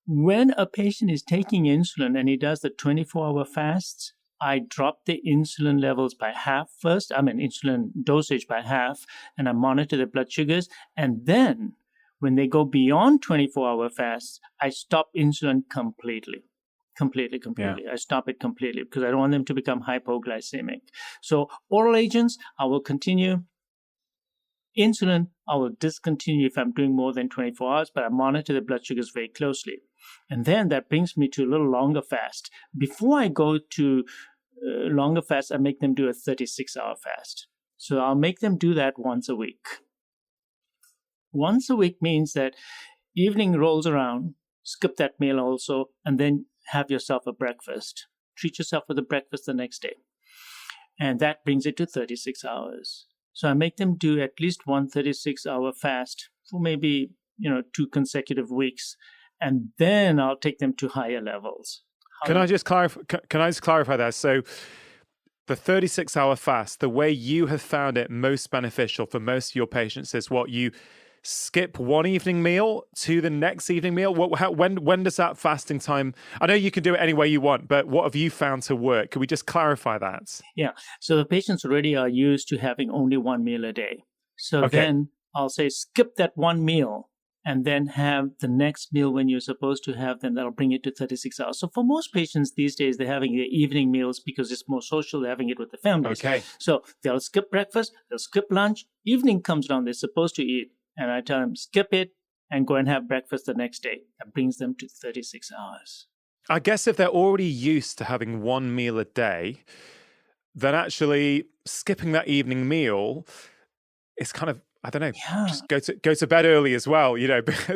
when a patient is taking insulin and he does the 24-hour fasts, I drop the insulin levels by half first, insulin dosage by half, and I monitor the blood sugars. And then when they go beyond 24-hour fasts, I stop insulin completely. Yeah. I stop it completely because I don't want them to become hypoglycemic. So oral agents, I will continue. Insulin, I will discontinue if I'm doing more than 24 hours, but I monitor the blood sugars very closely. And then that brings me to a little longer fast. Before I go to longer fast, I make them do a 36-hour fast. So I'll make them do that once a week. Once a week means that evening rolls around, skip that meal also, and then have yourself a breakfast. Treat yourself with a breakfast the next day. And that brings it to 36 hours. So I make them do at least one 36-hour fast for maybe, 2 consecutive weeks. And then I'll take them to higher levels. Can I just clarify that? So the 36-hour fast, the way you have found it most beneficial for most of your patients is what you skip one evening meal to the next evening meal. When does that fasting time? I know you can do it any way you want, but what have you found to work? Can we just clarify that? Yeah. So the patients already are used to having only one meal a day. So then I'll say skip that one meal and then have the next meal when you're supposed to have them. That'll bring it to 36 hours. So for most patients these days, they're having their evening meals because it's more social. They're having it with the families. Okay. So they'll skip breakfast, they'll skip lunch. Evening comes around, they're supposed to eat. And I tell them, skip it and go and have breakfast the next day. That brings them to 36 hours. I guess if they're already used to having one meal a day, then actually skipping that evening meal is kind of, I don't know, just go to bed early as well,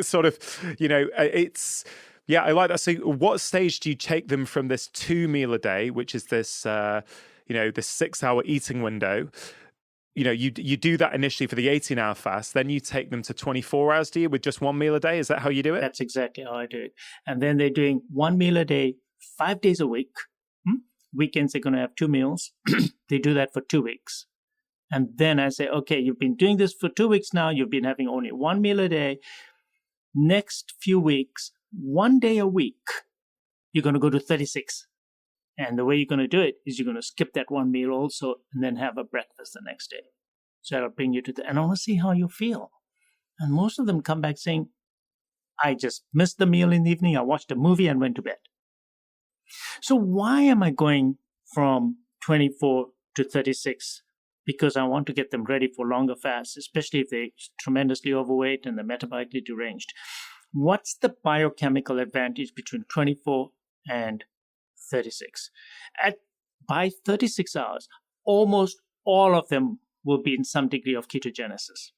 sort of, it's, I like that. So what stage do you take them from this 2 meal a day, which is this, this 6-hour eating window? You do that initially for the 18-hour fast, then you take them to 24 hours, do you, with just one meal a day? Is that how you do it? That's exactly how I do it. And then they're doing one meal a day, 5 days a week. Weekends, they're going to have 2 meals. They do that for 2 weeks. And then I say, okay, you've been doing this for 2 weeks now. You've been having only one meal a day. Next few weeks, 1 day a week, you're going to go to 36. And the way you're going to do it is you're going to skip that one meal also and then have a breakfast the next day. So that'll bring you to and I want to see how you feel. And most of them come back saying, I just missed the meal in the evening. I watched a movie and went to bed. So why am I going from 24 to 36? Because I want to get them ready for longer fasts, especially if they're tremendously overweight and they're metabolically deranged. What's the biochemical advantage between 24 and 36? By 36 hours, almost all of them will be in some degree of ketogenesis.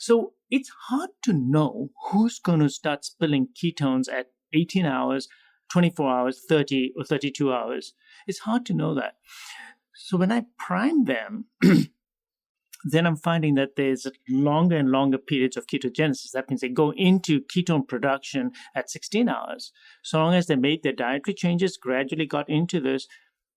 So it's hard to know who's going to start spilling ketones at 18 hours, 24 hours, 30 or 32 hours. It's hard to know that. So when I prime them, then I'm finding that there's longer and longer periods of ketogenesis. That means they go into ketone production at 16 hours. So long as they made their dietary changes, gradually got into this,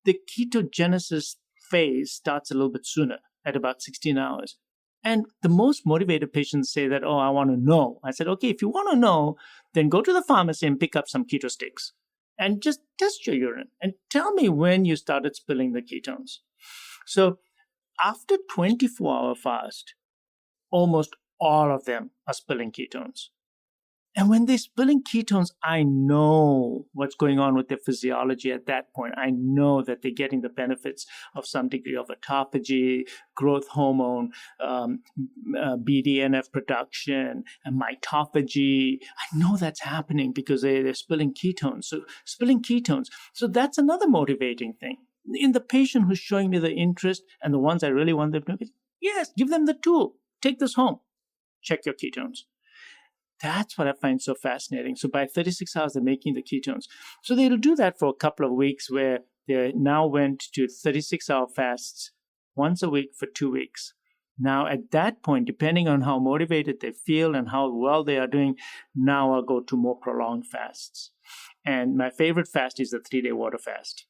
the ketogenesis phase starts a little bit sooner at about 16 hours. And the most motivated patients say that, I want to know. I said, okay, if you want to know, then go to the pharmacy and pick up some keto sticks and just test your urine and tell me when you started spilling the ketones. So after 24-hour fast, almost all of them are spilling ketones. And when they're spilling ketones, I know what's going on with their physiology at that point. I know that they're getting the benefits of some degree of autophagy, growth hormone, BDNF production, and mitophagy. I know that's happening because they're spilling ketones. So that's another motivating thing. In the patient who's showing me the interest and the ones I really want them to do, yes, give them the tool. Take this home. Check your ketones. That's what I find so fascinating. So by 36 hours, they're making the ketones. So they'll do that for a couple of weeks where they now went to 36-hour fasts once a week for 2 weeks. Now, at that point, depending on how motivated they feel and how well they are doing, now I'll go to more prolonged fasts. And my favorite fast is the 3-day water fast.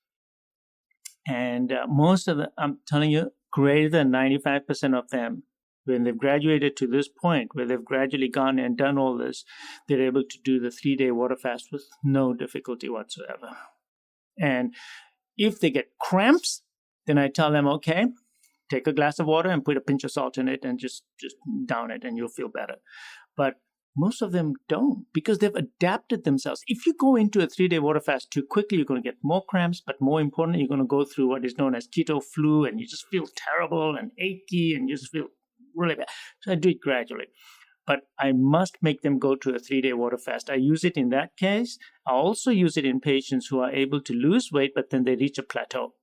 And most of them, I'm telling you, greater than 95% of them, when they've graduated to this point where they've gradually gone and done all this, they're able to do the 3-day water fast with no difficulty whatsoever. And if they get cramps, then I tell them, okay, take a glass of water and put a pinch of salt in it and just down it and you'll feel better. But most of them don't because they've adapted themselves. If you go into a 3-day water fast too quickly, you're going to get more cramps, but more importantly, you're going to go through what is known as keto flu and you just feel terrible and achy and you just feel really bad. So I do it gradually. But I must make them go to a 3-day water fast. I use it in that case. I also use it in patients who are able to lose weight, but then they reach a plateau.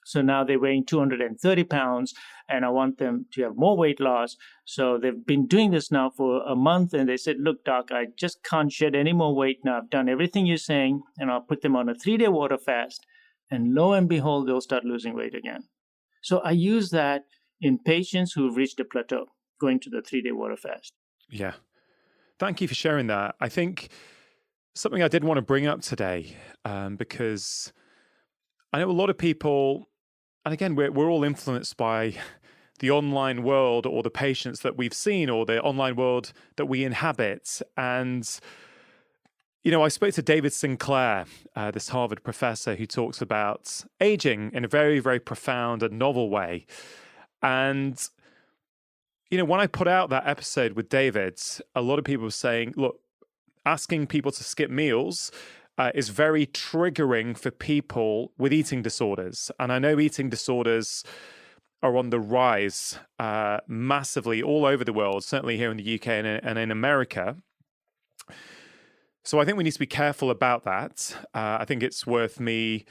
So now they're weighing 230 pounds, and I want them to have more weight loss. So they've been doing this now for a month, and they said, look, doc, I just can't shed any more weight now. I've done everything you're saying, and I'll put them on a 3-day water fast. And lo and behold, they'll start losing weight again. So I use that in patients who've reached a plateau going to the 3-day water fast. Yeah. Thank you for sharing that. I think something I did want to bring up today, because I know a lot of people, and again, we're all influenced by the online world or the patients that we've seen or the online world that we inhabit. And, I spoke to David Sinclair, this Harvard professor who talks about aging in a very, very profound and novel way. And, when I put out that episode with David, a lot of people were saying, look, asking people to skip meals is very triggering for people with eating disorders. And I know eating disorders are on the rise massively all over the world, certainly here in the UK and in America. So I think we need to be careful about that. I think it's worth me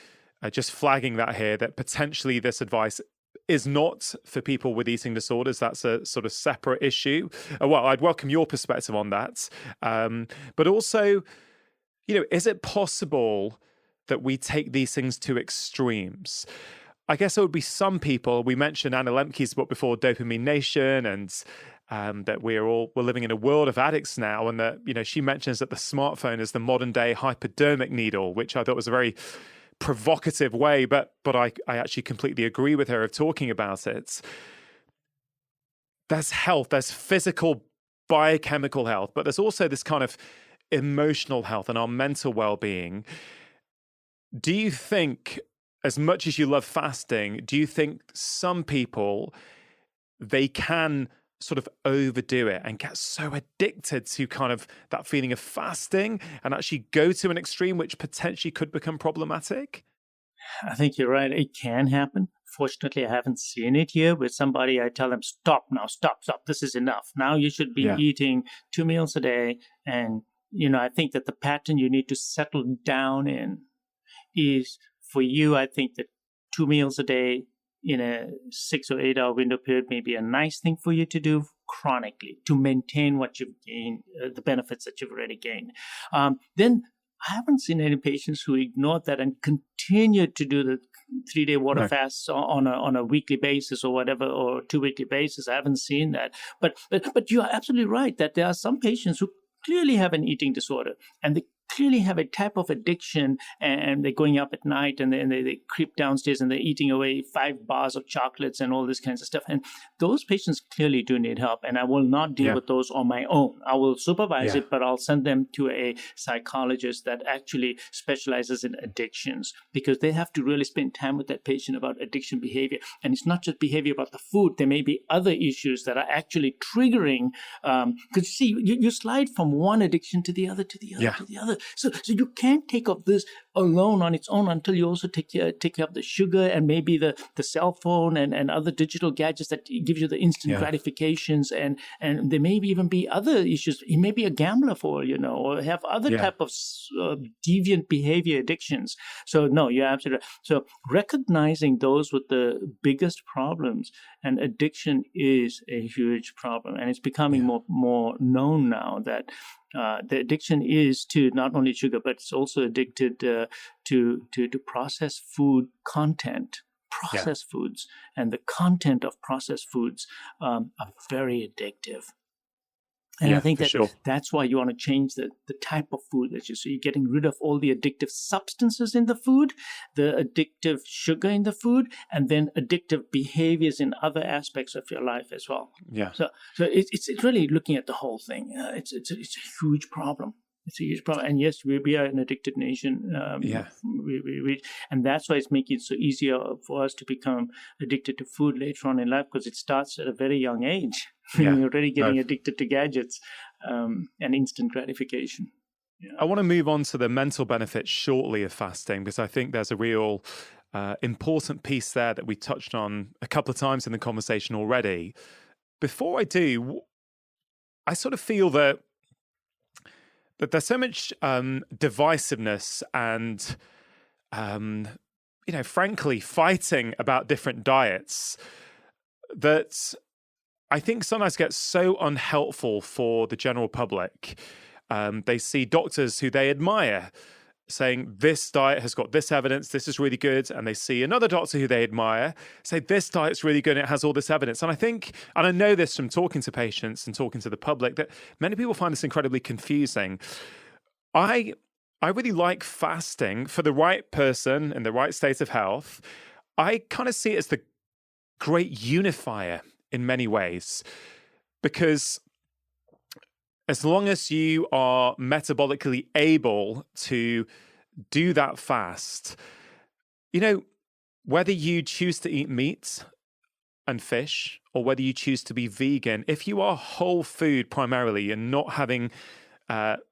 just flagging that here, that potentially this advice is not for people with eating disorders. That's a sort of separate issue. Well, I'd welcome your perspective on that. But also, is it possible that we take these things to extremes? I guess there would be some people. We mentioned Anna Lemke's book before, Dopamine Nation, and that we're living in a world of addicts now, and that she mentions that the smartphone is the modern day hypodermic needle, which I thought was a very provocative way, but I actually completely agree with her of talking about it. There's health, there's physical, biochemical health, but there's also this kind of emotional health and our mental well-being. Do you think, as much as you love fasting, do you think some people, they can sort of overdo it and get so addicted to kind of that feeling of fasting and actually go to an extreme which potentially could become problematic? I think you're right. It can happen. Fortunately, I haven't seen it here with somebody. I tell them, stop now, stop. This is enough. Now you should be eating 2 meals a day. And, I think that the pattern you need to settle down in is, for you, I think that 2 meals a day in a 6 or 8 hour window period may be a nice thing for you to do chronically to maintain what you've gained, the benefits that you've already gained. Then I haven't seen any patients who ignored that and continued to do the 3-day water fasts on a weekly basis or whatever, or 2 weekly basis. I haven't seen that. But you are absolutely right that there are some patients who clearly have an eating disorder, and they clearly have a type of addiction, and they're going up at night and they creep downstairs and they're eating away 5 bars of chocolates and all this kinds of stuff. And those patients clearly do need help. And I will not deal with those on my own. I will supervise it, but I'll send them to a psychologist that actually specializes in addictions, because they have to really spend time with that patient about addiction behavior. And it's not just behavior about the food. There may be other issues that are actually triggering, because see, you slide from one addiction to the other, to the other, to the other. So you can't take up this alone on its own until you also take care of the sugar and maybe the cell phone and other digital gadgets that give you the instant gratifications. And there may even be other issues. He may be a gambler or have other type of deviant behavior addictions. So no, you're absolutely right. So recognizing those with the biggest problems, and addiction is a huge problem. And it's becoming more known now that the addiction is to not only sugar, but it's also addicted to processed food content. Processed foods and the content of processed foods are very addictive. And I think that's why you want to change the type of food that so you're getting rid of all the addictive substances in the food, the addictive sugar in the food, and then addictive behaviors in other aspects of your life as well. Yeah. So it's really looking at the whole thing. It's a huge problem. It's a huge problem. And yes, we are an addicted nation. And that's why it's making it so easier for us to become addicted to food later on in life, because it starts at a very young age. You're already getting addicted to gadgets and instant gratification. Yeah. I want to move on to the mental benefits shortly of fasting, because I think there's a real important piece there that we touched on a couple of times in the conversation already. Before I do, I sort of feel that there's so much divisiveness and, frankly, fighting about different diets that I think sometimes gets so unhelpful for the general public. They see doctors who they admire saying this diet has got this evidence, this is really good, and they see another doctor who they admire say this diet's really good and it has all this evidence. And I think, and I know this from talking to patients and talking to the public, that many people find this incredibly confusing. I really like fasting for the right person in the right state of health. I kind of see it as the great unifier in many ways, because as long as you are metabolically able to do that fast, whether you choose to eat meat and fish or whether you choose to be vegan, if you are whole food primarily and not having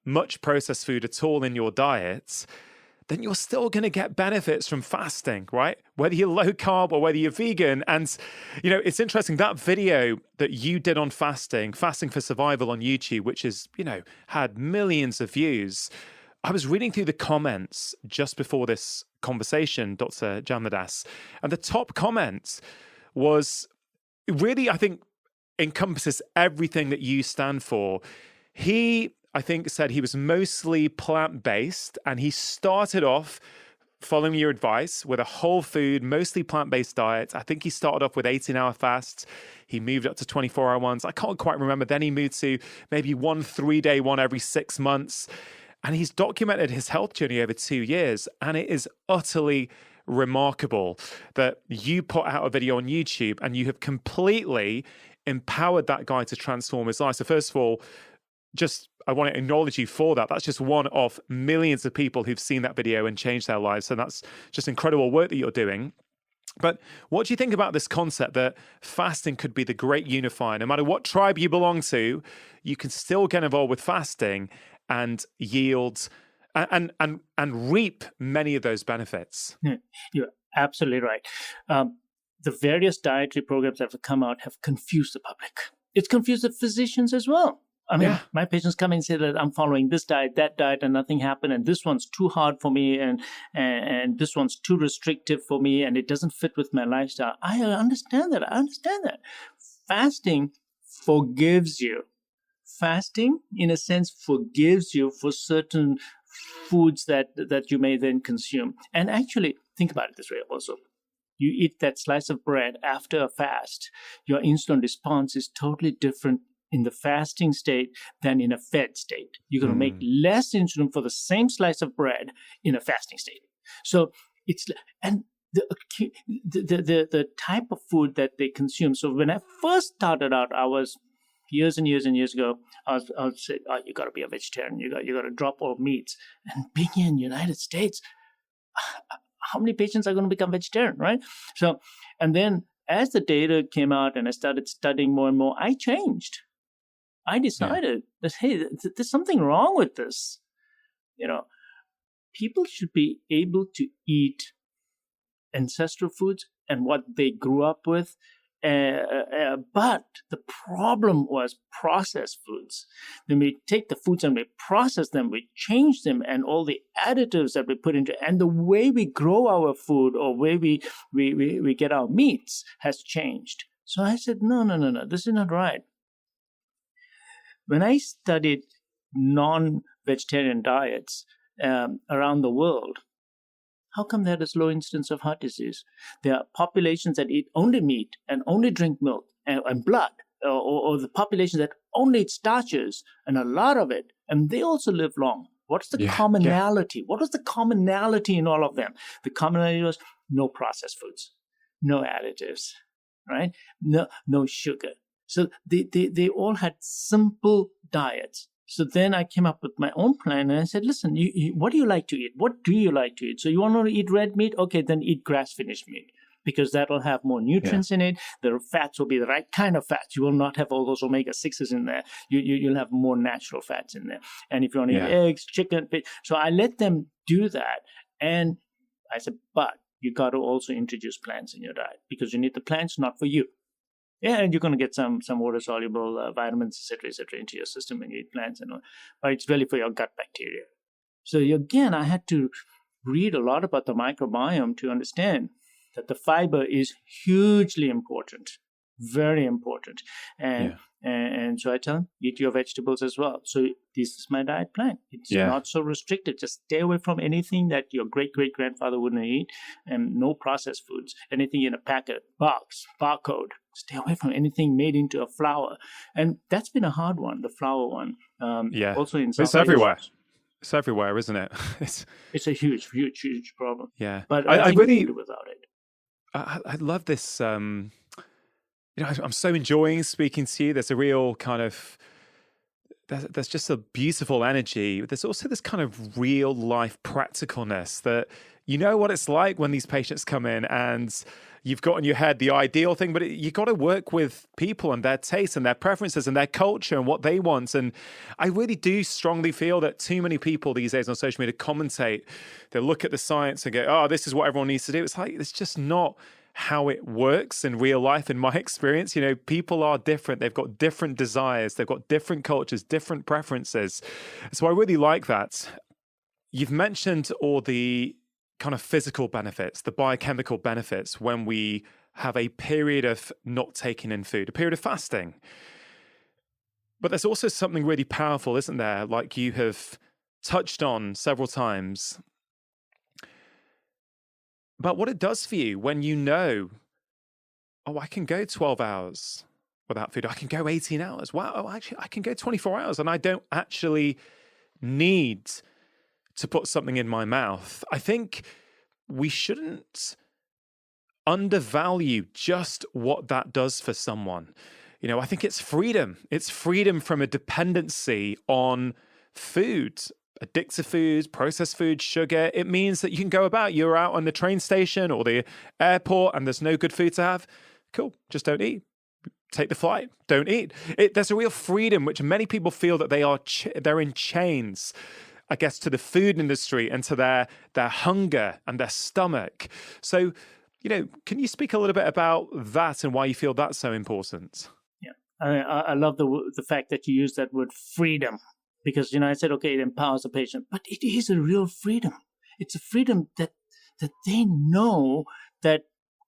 much processed food at all in your diet, then you're still going to get benefits from fasting, right? Whether you're low carb or whether you're vegan. And, it's interesting, that video that you did on fasting for survival on YouTube, which has, had millions of views. I was reading through the comments just before this conversation, Dr. Jamnadas, and the top comment was really, I think, encompasses everything that you stand for. He, I think, said he was mostly plant-based, and he started off following your advice with a whole food, mostly plant-based diet. I think he started off with 18-hour fasts. He moved up to 24-hour ones. I can't quite remember. Then he moved to maybe 1 3-day one every 6 months. And he's documented his health journey over 2 years. And it is utterly remarkable that you put out a video on YouTube and you have completely empowered that guy to transform his life. So first of all, I want to acknowledge you for that. That's just one of millions of people who've seen that video and changed their lives. So that's just incredible work that you're doing. But what do you think about this concept that fasting could be the great unifier? No matter what tribe you belong to, you can still get involved with fasting and yield and reap many of those benefits. You're absolutely right. The various dietary programs that have come out have confused the public. It's confused the physicians as well. I mean, my patients come in and say that I'm following this diet, that diet, and nothing happened, and this one's too hard for me, and this one's too restrictive for me, and it doesn't fit with my lifestyle. I understand that. Fasting forgives you. Fasting, in a sense, forgives you for certain foods that you may then consume. And actually, think about it this way also. You eat that slice of bread after a fast, your insulin response is totally different in the fasting state than in a fed state. You're going to make less insulin for the same slice of bread in a fasting state. So and the type of food that they consume. So when I first started out, I was years and years ago, I would say, oh, you got to be a vegetarian. You got to drop all meats. And being in the United States, how many patients are going to become vegetarian, right? So, and then as the data came out and I started studying more and more, I changed. I decided that, hey, there's something wrong with this. People should be able to eat ancestral foods and what they grew up with. But the problem was processed foods. Then we take the foods and we process them, we change them, and all the additives that we put into it, and the way we grow our food or way we get our meats has changed. So I said, no, this is not right. When I studied non-vegetarian diets around the world, how come there is low incidence of heart disease? There are populations that eat only meat and only drink milk and blood, or the population that only eat starches and a lot of it, and they also live long. What's the commonality? What was the commonality in all of them? The commonality was no processed foods, no additives, right? No sugar. So they all had simple diets. So then I came up with my own plan and I said, listen, what do you like to eat? What do you like to eat? So you want to eat red meat? Okay, then eat grass-finished meat because that will have more nutrients in it. The fats will be the right kind of fats. You will not have all those omega-6s in there. You'll have more natural fats in there. And if you want to eat eggs, chicken, fish. So I let them do that. And I said, but you got to also introduce plants in your diet because you need the plants, not for you. Yeah, and you're going to get some water-soluble vitamins, et cetera, into your system when you eat plants and all. But it's really for your gut bacteria. So again, I had to read a lot about the microbiome to understand that the fiber is hugely important, very important. And And so I tell them, eat your vegetables as well. So this is my diet plan. It's not so restricted. Just stay away from anything that your great-great-grandfather wouldn't eat, and no processed foods. Anything in a packet, box, barcode. Stay away from anything made into a flour. And that's been a hard one, the flour one. Also in it's everywhere. It's everywhere, isn't it? It's a huge, huge, huge problem. Yeah. But I think we can do without it. I love this. I'm so enjoying speaking to you. There's a real kind of, there's just a beautiful energy. There's also this kind of real life practicalness that you know what it's like when these patients come in and you've got in your head the ideal thing, but you got to work with people and their tastes and their preferences and their culture and what they want. And I really do strongly feel that too many people these days on social media commentate. They look at the science and go, oh, this is what everyone needs to do. It's like, it's just not how it works in real life, in my experience. You know, people are different. They've got different desires. They've got different cultures, different preferences. So I really like that. You've mentioned all the kind of physical benefits, the biochemical benefits when we have a period of not taking in food, a period of fasting. But there's also something really powerful, isn't there? Like you have touched on several times, about what it does for you when you know, oh, I can go 12 hours without food. I can go 18 hours. Wow, actually, I can go 24 hours and I don't actually need to put something in my mouth. I think we shouldn't undervalue just what that does for someone. You know, I think it's freedom. It's freedom from a dependency on food, addictive foods, processed food, sugar. It means that you can go about, you're out on the train station or the airport and there's no good food to have. Cool, just don't eat. Take the flight, don't eat. There's a real freedom, which many people feel that they're in chains, I guess, to the food industry and to their hunger and their stomach. So, you know, can you speak a little bit about that and why you feel that's so important? Yeah, I love the fact that you use that word freedom, because, you know, I said, okay, it empowers the patient, but it is a real freedom. It's a freedom that they know that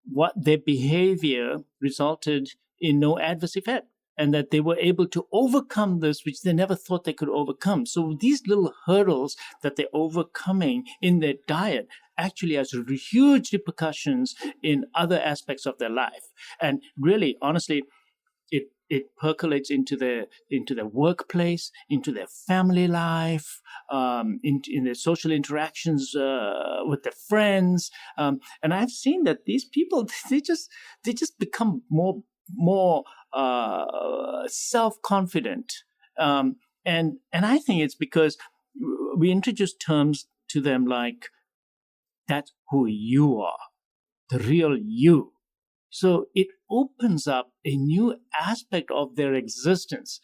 what their behavior resulted in no adverse effect, and that they were able to overcome this, which they never thought they could overcome. So these little hurdles that they're overcoming in their diet actually has huge repercussions in other aspects of their life. And really, honestly, it percolates into their workplace, into their family life, in their social interactions with their friends. And I've seen that these people, they just become more self-confident. And I think it's because we introduce terms to them like, that's who you are, the real you. So it opens up a new aspect of their existence,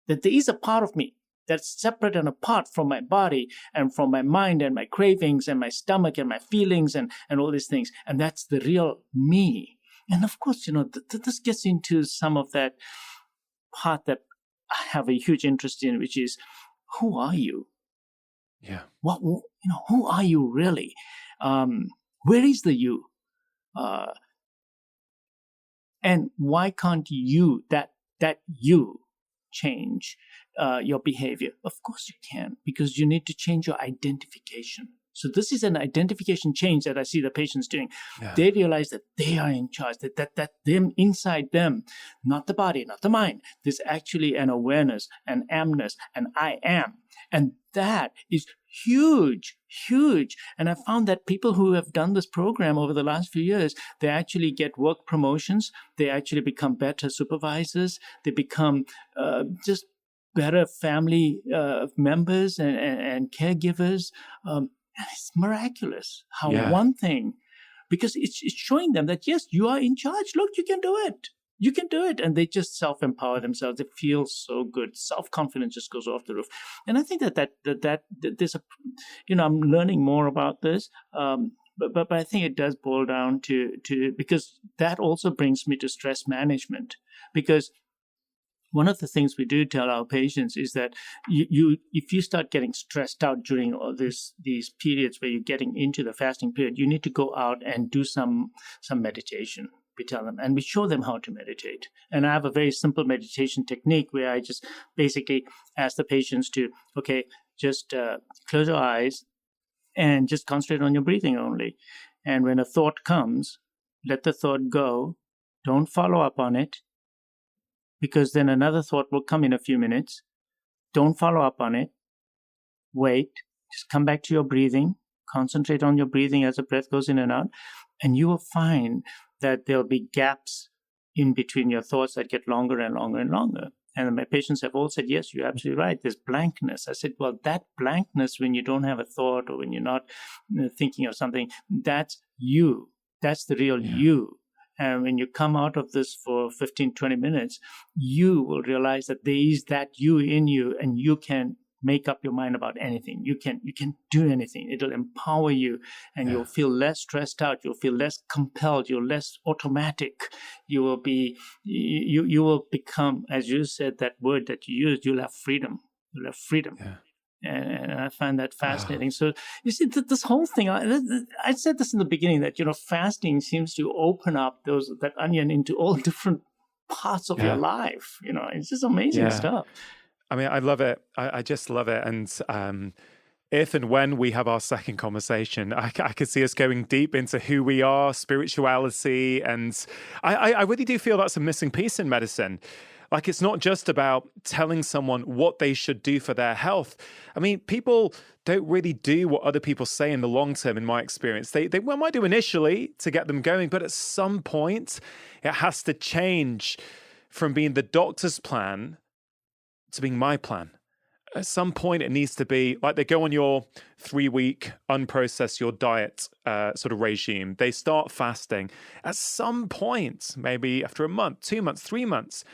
that there is a part of me that's separate and apart from my body and from my mind and my cravings and my stomach and my feelings and all these things. And that's the real me. And of course, you know, this gets into some of that part that I have a huge interest in, which is, who are you? Yeah. Who are you really? Where is the you? And why can't you, that you, change your behavior? Of course you can, because you need to change your identification. So this is an identification change that I see the patients doing. Yeah. They realize that they are in charge, that them inside them, not the body, not the mind. There's actually an awareness, an amness, an I am. And that is huge, huge. And I found that people who have done this program over the last few years, they actually get work promotions. They actually become better supervisors. They become just better family members and caregivers. And it's miraculous how one thing, because it's showing them that, yes, you are in charge. Look, you can do it. You can do it. And they just self-empower themselves. They feel so good. Self-confidence just goes off the roof. And I think that there's a, I'm learning more about this. But I think it does boil down to because that also brings me to stress management. Because one of the things we do tell our patients is that if you start getting stressed out during all these periods where you're getting into the fasting period, you need to go out and do some meditation. we tell them, and we show them how to meditate. And I have a very simple meditation technique where I just basically ask the patients to, okay, just close your eyes and just concentrate on your breathing only. And when a thought comes, let the thought go. Don't follow up on it, because then another thought will come in a few minutes. Don't follow up on it. Wait. Just come back to your breathing. Concentrate on your breathing as the breath goes in and out. And you will find that there'll be gaps in between your thoughts that get longer and longer and longer. And my patients have all said, yes, you're absolutely right. There's blankness. I said, well, that blankness when you don't have a thought or when you're not thinking of something, that's you. That's the real you. And when you come out of this for 15, 20 minutes, you will realize that there is that you in you, and you can make up your mind about anything. You can do anything. It'll empower you, and you'll feel less stressed out. You'll feel less compelled. You're less automatic. You will be, you will become, as you said, that word that you used, you'll have freedom. You'll have freedom. Yeah. And I find that fascinating. So you see, this whole thing, I said this in the beginning, that, fasting seems to open up that onion into all different parts of your life. It's just amazing stuff. I mean, I love it. I just love it. And if and when we have our second conversation, I could see us going deep into who we are, spirituality. And I really do feel that's a missing piece in medicine. Like, it's not just about telling someone what they should do for their health. I mean, people don't really do what other people say in the long term, in my experience. They might do initially to get them going, but at some point, it has to change from being the doctor's plan to being my plan. At some point, it needs to be like they go on your 3-week unprocess your diet sort of regime. They start fasting. At some point, maybe after a month, 2 months, 3 months,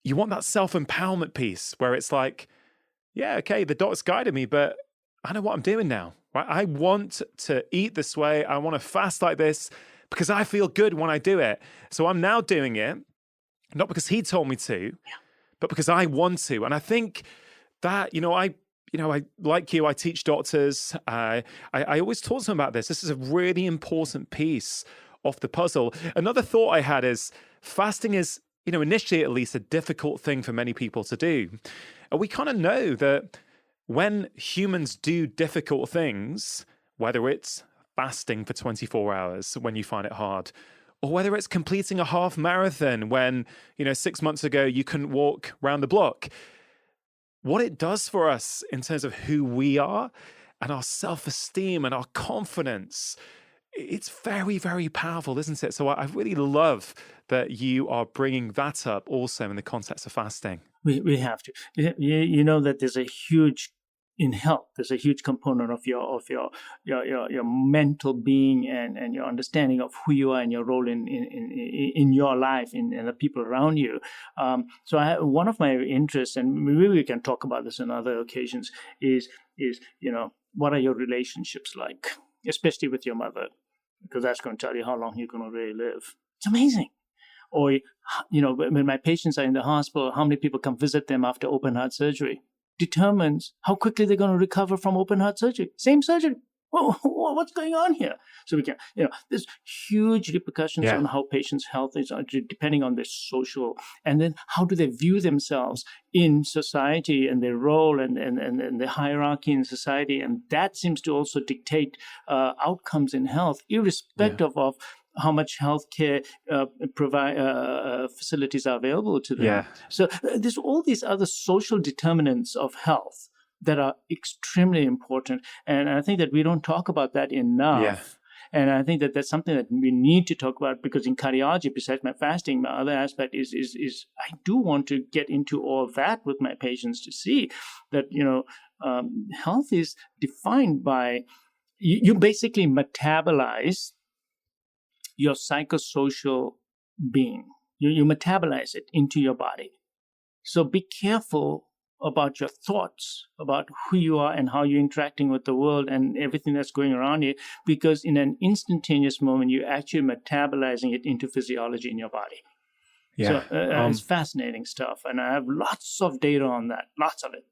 you want that self-empowerment piece where it's like, yeah, okay, the doc's guided me, but I know what I'm doing now. Right? I want to eat this way. I want to fast like this because I feel good when I do it. So I'm now doing it, not because he told me to, but because I want to. And I think that, I like you, I teach doctors. I always talk to them about this. This is a really important piece of the puzzle. Another thought I had is fasting is, initially at least, a difficult thing for many people to do. And we kind of know that when humans do difficult things, whether it's fasting for 24 hours when you find it hard, or whether it's completing a half marathon when, 6 months ago you couldn't walk around the block, what it does for us in terms of who we are and our self-esteem and our confidence, it's very, very powerful, isn't it? So I really love that you are bringing that up also in the context of fasting. We have to. You know that there's a huge, in health, there's a huge component of your mental being and your understanding of who you are and your role in your life and the people around you. So one of my interests, and maybe we can talk about this on other occasions, is what are your relationships like, especially with your mother, because that's going to tell you how long you're going to really live. It's amazing. Or, when my patients are in the hospital, how many people come visit them after open heart surgery determines how quickly they're going to recover from open heart surgery. Same surgery. What's going on here? So we can, there's huge repercussions on how patients' health is depending on their social, and then how do they view themselves in society and their role and the hierarchy in society. And that seems to also dictate outcomes in health, irrespective of how much healthcare facilities are available to them. Yeah. So there's all these other social determinants of health that are extremely important. And I think that we don't talk about that enough. Yeah. And I think that that's something that we need to talk about, because in cardiology, besides my fasting, my other aspect is I do want to get into all that with my patients to see that, health is defined by, you basically metabolize your psychosocial being. You metabolize it into your body. So be careful about your thoughts, about who you are and how you're interacting with the world and everything that's going around you, because in an instantaneous moment, you're actually metabolizing it into physiology in your body. Yeah. So it's fascinating stuff. And I have lots of data on that, lots of it.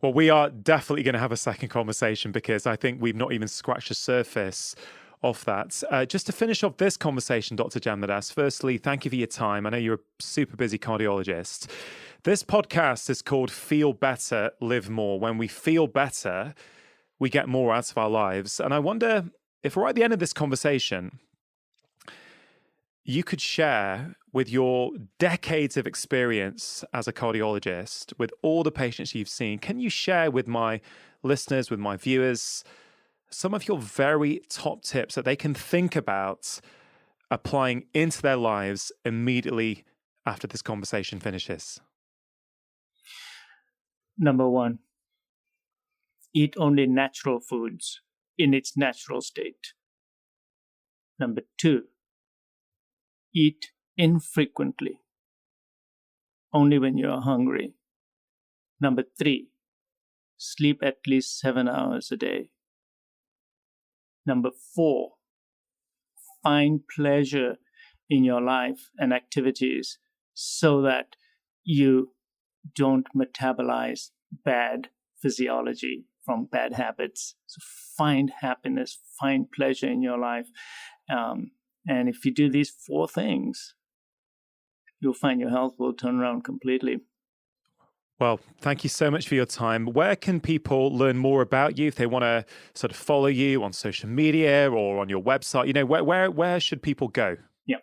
Well, we are definitely going to have a second conversation, because I think we've not even scratched the surface off that. Just to finish off this conversation, Dr. Jamnadas, firstly, thank you for your time. I know you're a super busy cardiologist. This podcast is called Feel Better, Live More. When we feel better, we get more out of our lives. And I wonder if right at the end of this conversation, you could share with your decades of experience as a cardiologist, with all the patients you've seen, can you share with my listeners, with my viewers, some of your very top tips that they can think about applying into their lives immediately after this conversation finishes? Number one, eat only natural foods in its natural state. Number two, eat infrequently, only when you are hungry. Number three, sleep at least 7 hours a day. Number four, find pleasure in your life and activities so that you don't metabolize bad physiology from bad habits. So find happiness, find pleasure in your life. And if you do these four things, you'll find your health will turn around completely. Well, thank you so much for your time. Where can people learn more about you if they want to sort of follow you on social media or on your website? You know, where should people go? Yeah.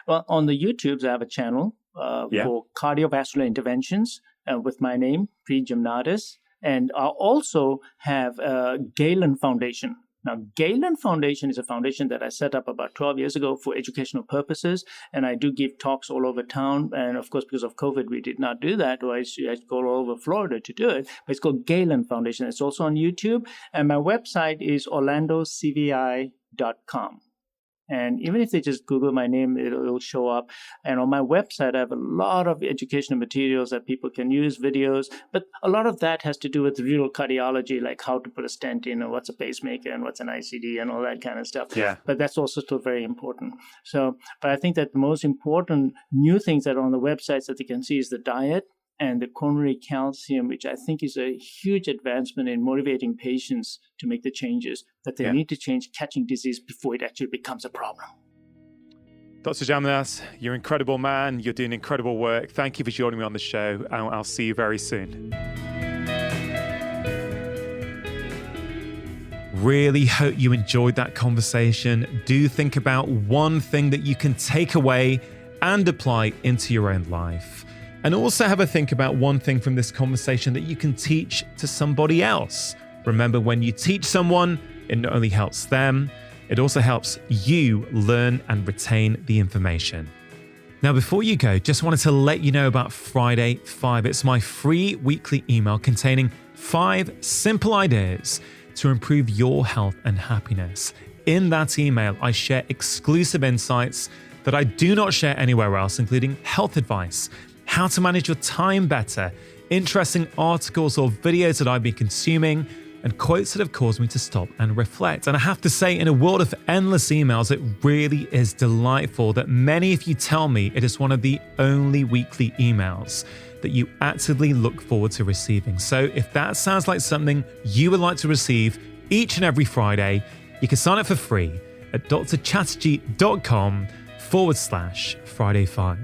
Well, on the YouTubes, I have a channel for cardiovascular interventions with my name, Pri Jamnadas. And I also have Galen Foundation. Now, Galen Foundation is a foundation that I set up about 12 years ago for educational purposes, and I do give talks all over town. And of course, because of COVID, we did not do that, or I go all over Florida to do it. But it's called Galen Foundation. It's also on YouTube, and my website is orlandocvi.com. And even if they just Google my name, it'll show up. And on my website, I have a lot of educational materials that people can use, videos. But a lot of that has to do with real cardiology, like how to put a stent in, or what's a pacemaker, and what's an ICD, and all that kind of stuff. Yeah. But that's also still very important. So, but I think that the most important new things that are on the websites that you can see is the diet and the coronary calcium, which I think is a huge advancement in motivating patients to make the changes that they need to change, catching disease before it actually becomes a problem. Dr. Jamnadas, you're an incredible man. You're doing incredible work. Thank you for joining me on the show. I'll see you very soon. Really hope you enjoyed that conversation. Do think about one thing that you can take away and apply into your own life. And also have a think about one thing from this conversation that you can teach to somebody else. Remember, when you teach someone, it not only helps them, it also helps you learn and retain the information. Now, before you go, just wanted to let you know about Friday 5. It's my free weekly email containing 5 simple ideas to improve your health and happiness. In that email, I share exclusive insights that I do not share anywhere else, including health advice, how to manage your time better, interesting articles or videos that I've been consuming, and quotes that have caused me to stop and reflect. And I have to say, in a world of endless emails, it really is delightful that many of you tell me it is one of the only weekly emails that you actively look forward to receiving. So if that sounds like something you would like to receive each and every Friday, you can sign up for free at drchatterjee.com/Friday5.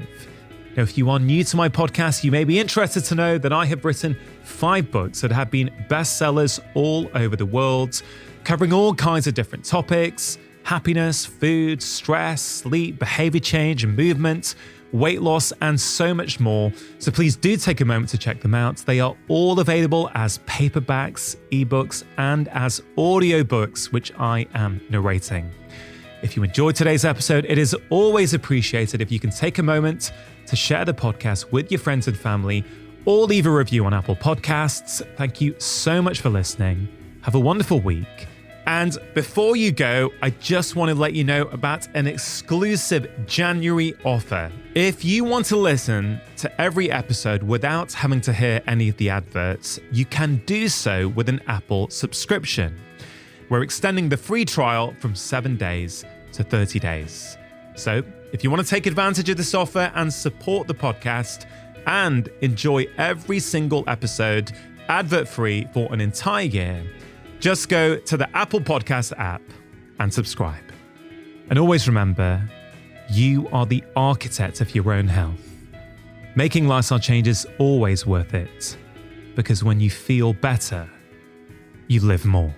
Now, if you are new to my podcast, you may be interested to know that I have written 5 books that have been bestsellers all over the world, covering all kinds of different topics: happiness, food, stress, sleep, behavior change, movement, weight loss, and so much more. So please do take a moment to check them out. They are all available as paperbacks, ebooks, and as audiobooks, which I am narrating. If you enjoyed today's episode, it is always appreciated if you can take a moment to share the podcast with your friends and family, or leave a review on Apple Podcasts. Thank you so much for listening. Have a wonderful week. And before you go, I just want to let you know about an exclusive January offer. If you want to listen to every episode without having to hear any of the adverts, you can do so with an Apple subscription. We're extending the free trial from 7 days to 30 days. So if you want to take advantage of this offer and support the podcast and enjoy every single episode advert-free for an entire year, just go to the Apple Podcast app and subscribe. And always remember, you are the architect of your own health. Making lifestyle changes is always worth it, because when you feel better, you live more.